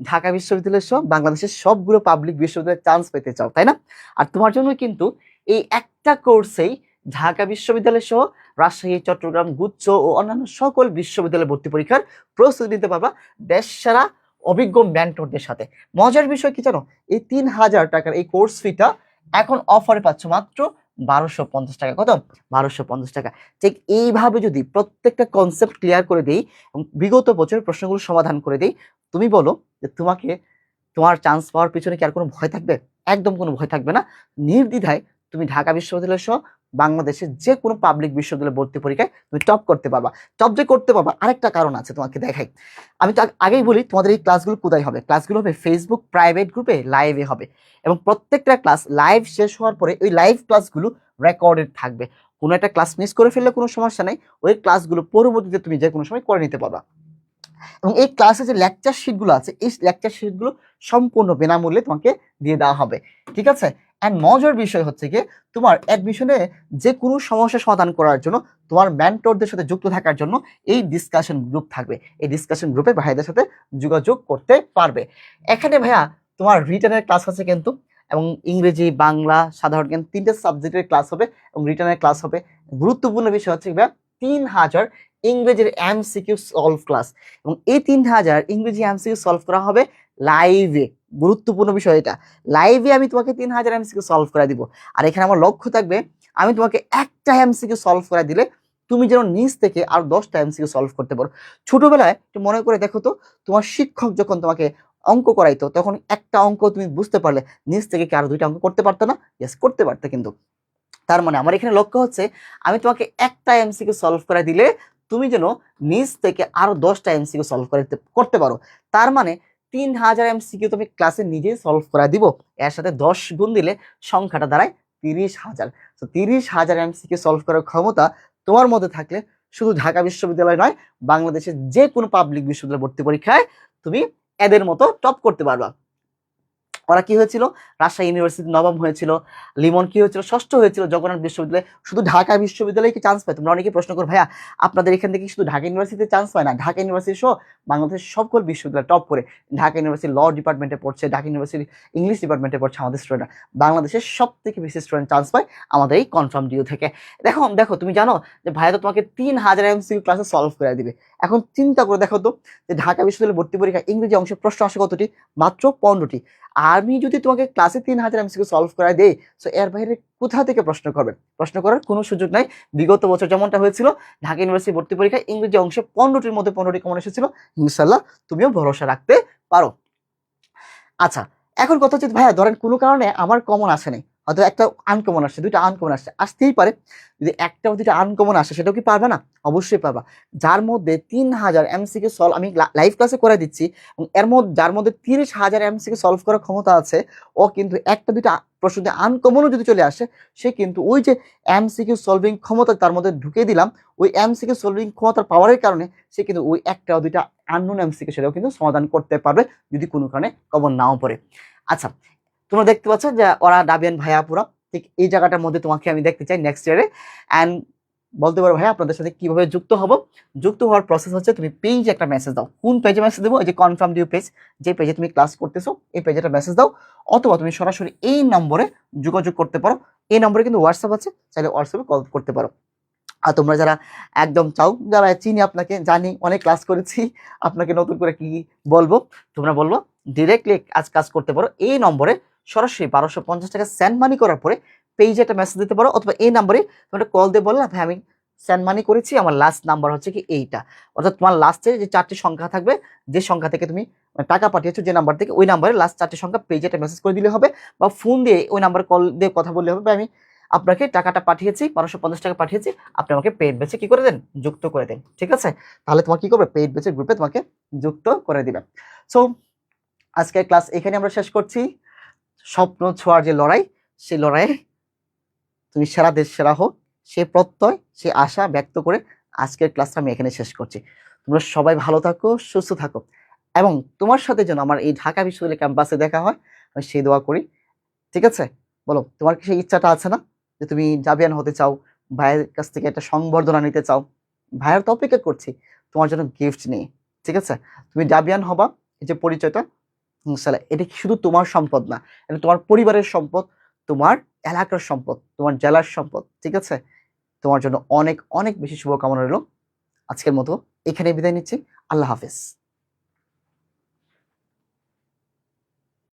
ঢাকা বিশ্ববিদ্যালয় সহ বাংলাদেশের সবগুলো পাবলিক বিশ্ববিদ্যালয়ে চান্স পেতে চাও, তাই না? আর তোমার জন্য কিন্তু এই একটা কোর্সেই ঢাকা বিশ্ববিদ্যালয় সহ রাজশাহী, চট্টগ্রাম, গুচ্ছ ও অন্যান্য সকল বিশ্ববিদ্যালয় ভর্তি পরীক্ষার প্রস্তুতি নিতে পারবা দেশ সেরা অভিজ্ঞ মেন্টরদের সাথে। মজার বিষয় কি জানো? এই 3,000 টাকার এই কোর্স ফিটা এখন অফারে পাচ্ছ মাত্র 1,250 টাকা। কত? 1,250 টাকা। ঠিক এইভাবে যদি প্রত্যেকটা কনসেপ্ট ক্লিয়ার করে দেই এবং বিগত বছরের প্রশ্নগুলো সমাধান করে দেই, তুমি বলো যে তোমাকে তোমার চান্স পাওয়ার পিছনে কি আর কোনো ভয় থাকবে? একদম কোনো ভয় থাকবে না। নির্দ্বিধায় তুমি ঢাকা বিশ্ববিদ্যালয় সহ বাংলাদেশের যে কোনো পাবলিক বিশ্ববিদ্যালয় ভর্তি পরীক্ষায় তুমি টপ করতে পারবা। টপ যে করতে পারবা আরেকটা কারণ আছে, তোমাকে দেখাই। আমি তো আগেই বলি তোমাদের এই ক্লাসগুলো কোথায় হবে? ক্লাসগুলো হবে ফেসবুক প্রাইভেট গ্রুপে লাইভে হবে, এবং প্রত্যেকটা ক্লাস লাইভ শেষ হওয়ার পরে ওই লাইভ ক্লাসগুলো রেকর্ডেড থাকবে। কোনো একটা ক্লাস মিস করে ফেললে কোনো সমস্যা নেই, ওই ক্লাসগুলো পরবর্তীতে তুমি যে কোনো সময় করে নিতে পারবা। এবং এই ক্লাসে যে লেকচার শিটগুলো আছে, এই লেকচার শিটগুলো সম্পূর্ণ বিনামূল্যে তোমাকে দিয়ে দেওয়া হবে, ঠিক আছে? অ্যান্ড মজার বিষয় হচ্ছে কি, তোমার অ্যাডমিশনে যে কোনো সমস্যা সমাধান করার জন্য, তোমার মেন্টরদের সাথে যুক্ত থাকার জন্য এই ডিসকাশন গ্রুপ থাকবে। এই ডিসকাশন গ্রুপে ভাইদের সাথে যোগাযোগ করতে পারবে। এখানে ভাইয়া তোমার রিটেনের ক্লাস আছে কিন্তু, এবং ইংরেজি, বাংলা, সাধারণ জ্ঞান 3টে সাবজেক্টের ক্লাস হবে এবং রিটেনের ক্লাস হবে। গুরুত্বপূর্ণ বিষয় হচ্ছে ভাইয়া 3,000 ইংরেজির MCQ সলভ ক্লাস, এবং এই 3,000 ইংরেজি MCQ সলভ করা হবে লাইভে। গুরুত্বপূর্ণ বিষয় এটা, লাইভে আমি তোমাকে 3,000 MCQ সলভ করে দিব। আর এখানে আমার লক্ষ্য থাকবে আমি তোমাকে একটা MCQ সলভ করে দিলে তুমি যেন নিজ থেকে আর 10টা MCQ সলভ করতে পারো। ছোটবেলায় একটু মনে করে দেখো তো, তোমার শিক্ষক যখন তোমাকে অঙ্ক করাইতো তখন একটা অঙ্ক তুমি বুঝতে পারলে নিজ থেকে কি আরো 2টা অঙ্ক করতে পারতো না? ইয়েস, করতে পারতে। কিন্তু তার মানে আমার এখানে লক্ষ্য হচ্ছে আমি তোমাকে একটা MCQ সলভ করে দিলে তুমি যেন নিজ থেকে আরো 10টা MCQ সলভ করতে পারো। তার মানে 3,000 MCQ তুমি ক্লাসে নিজেই সলভ করে দিব, এর সাথে 10 গুণ দিলে সংখ্যাটা দাঁড়ায় 30,000। তো 30,000 MCQ সলভ করার ক্ষমতা তোমার মধ্যে থাকলে শুধু ঢাকা বিশ্ববিদ্যালয় নয়, বাংলাদেশের যে কোনো পাবলিক বিশ্ববিদ্যালয় ভর্তি পরীক্ষায় তুমি এদের মতো টপ করতে পারবা। ওরা কি হয়েছিল, রাজশাহী ইউনিভার্সিটি নবম হয়েছিল, লিমন কি হয়েছিল, ষষ্ঠ হয়েছিল, জগন্নাথ বিশ্ববিদ্যালয়ে। শুধু ঢাকা বিশ্ববিদ্যালয়ে কি চান্স পায়? তোমরা অনেকে প্রশ্ন করো ভাইয়া আপনাদের এখান থেকে শুধু ঢাকা ইউনিভার্সিটিতে চান্স পায় না, ঢাকা ইউনিভার্সিটি সহ বাংলাদেশের সকল বিশ্ববিদ্যালয় টপ করে। ঢাকা ইউনিভার্সিটি ল ডিপার্টমেন্টে পড়ছে, ঢাকা ইউনিভার্সিটি ইংলিশ ডিপার্টমেন্টে পড়ছে আমাদের স্টুডেন্ট। বাংলাদেশের সব থেকে বেশি স্টুডেন্ট চান্স পায় আমাদের এই কনফার্ম ডিউ থেকে। দেখো দেখো তুমি জানো যে ভাইয়া তো তোমাকে 3000 এমসিকিউ ক্লাসে সলভ করে দিবে। এখন চিন্তা করে দেখো তো যে ঢাকা বিশ্ববিদ্যালয়ে ভর্তি পরীক্ষা ইংরেজি অংশের প্রশ্ন আসে কতটি? মাত্র 15টি। আমি যদি তোমাকে ক্লাসে 3000 এমসিকিউ সলভ করায় দেই, সো এর বাইরে কোথা থেকে প্রশ্ন করবে? প্রশ্ন করার কোনো সুযোগ নাই। বিগত বছর যেমনটা হয়েছিল ঢাকা ইউনিভার্সিটি ভর্তি পরীক্ষায় ইংরেজি অংশে 15টির মধ্যে 15টি কমন এসেছিল। ইনশাল্লাহ তুমিও ভরসা রাখতে পারো। আচ্ছা, এখন কথা হচ্ছে ভাইয়া ধরেন কোনো কারণে আমার কমন আসে নাই, হয়তো একটা আনকমন আসছে, দুইটা আনকমন আসছে, আসতেই পারে। যদি একটা বা দুইটা আনকমন আসে সেটাও কি পারবে না? অবশ্যই পারবা। যার মধ্যে 3000 এমসিকিউ সলভ আমি লাইভ ক্লাসে করে দিচ্ছি, এবং এর মধ্যে যার মধ্যে 30,000 এমসিকিউ সলভ করার ক্ষমতা আছে, ও কিন্তু একটা দুইটা প্রশ্ন আনকমনও যদি চলে আসে, সে কিন্তু ওই যে এমসিকিউ সলভিং ক্ষমতা তার মধ্যে ঢুকিয়ে দিলাম, ওই এমসিকিউ সলভিং ক্ষমতার পাওয়ারের কারণে সে কিন্তু ওই একটা দুইটা আননোন এমসিকিউ সেটাও কিন্তু সমাধান করতে পারবে যদি কোনো কারণে কমন নাও পড়ে। আচ্ছা, তোমরা দেখতে পাচ্ছ যে ওরা ডাবিয়ান ভাইয়া পুরা ঠিক এই জায়গাটার মধ্যে তোমাকে আমি দেখতে চাই নেক্সট ইয়ারে। অ্যান্ড বলতে পারো ভাইয়া আপনাদের সাথে কিভাবে যুক্ত হব। যুক্ত হওয়ার প্রসেস হচ্ছে তুমি পেজে একটা মেসেজ দাও। কোন পেজে মেসেজ দেবো? এই যে কনফার্ম ডিউ পেজ, যে পেজে তুমি ক্লাস করতেছো এই পেজে একটা মেসেজ দাও, অথবা তুমি সরাসরি এই নম্বরে যোগাযোগ করতে পারো। এই নম্বরে কিন্তু হোয়াটসঅ্যাপ আছে, চাইলে হোয়াটসঅ্যাপে কল করতে পারো। আর তোমরা যারা একদম চাও, যারা চিনি আপনাকে, জানি অনেক ক্লাস করেছি, আপনাকে নতুন করে কি বলবো, তোমরা বলবো ডিরেক্টলি আজ কাজ করতে পারো। এই নম্বরে সরাসরি 1250 টাকা সেন্ড মানি করার পরে পেজে একটা মেসেজ দিতে পারো, অথবা এই নাম্বারে তোমরা কল দিয়ে বললা ভাই আমি সেন্ড মানি করেছি, আমার লাস্ট নাম্বার হচ্ছে কি এইটা, অর্থাৎ তোমার লাস্টে যে 4টি সংখ্যা থাকবে, যে সংখ্যা থেকে তুমি টাকা পাঠিয়েছো যে নাম্বার থেকে, ওই নাম্বারে লাস্ট 4টি সংখ্যা পেজে একটা মেসেজ করে দিলে হবে, বা ফোন দিয়ে ওই নাম্বারে কল দিয়ে কথা বললে হবে আমি আপনাকে টাকাটা পাঠিয়েছি, 1250 টাকা পাঠিয়েছি, আপনি আমাকে পেইড ব্যাচে কি করে দেন? যুক্ত করে দেন। ঠিক আছে, তাহলে তোমার কি করবে? পেইড ব্যাচের গ্রুপে তোমাকে যুক্ত করে দিবে। সো আজকের ক্লাস এখানে আমরা শেষ করছি। স্বপ্ন ছোঁয়ার যে লড়াই, সেই লড়াইয়ে তুমি সেরা দেশ সেরা হোক, সে প্রত্যয় সে আশা ব্যক্ত করে আজকের ক্লাসটা আমি এখানে শেষ করছি। তোমরা সবাই ভালো থাকো, সুস্থ থাকো, এবং তোমার সাথে যেন আমার এই ঢাকা বিশ্ববিদ্যালয় ক্যাম্পাসে দেখা হয়, আমি সেই দোয়া করি। ঠিক আছে, বলো তোমার কি সেই ইচ্ছাটা আছে না যে তুমি জাবিয়ান হতে চাও, ভাইয়ের কাছ থেকে একটা সংবর্ধনা নিতে চাও? ভাইয়ের তো অপেক্ষা করছি তোমার জন্য গিফট নিয়ে। ঠিক আছে, তুমি জাবিয়ান হবা, এই যে পরিচয়টা, ইনশাআল্লাহ এটা কি শুধু তোমার সম্পদ না, এটা তোমার পরিবারের সম্পদ, তোমার এলাকার সম্পদ, তোমার জেলার সম্পদ। ঠিক আছে, তোমার জন্য অনেক অনেক বেশি শুভকামনা রইল। আজকের মতো এখানে বিদায় নিচ্ছি। আল্লাহ হাফেজ।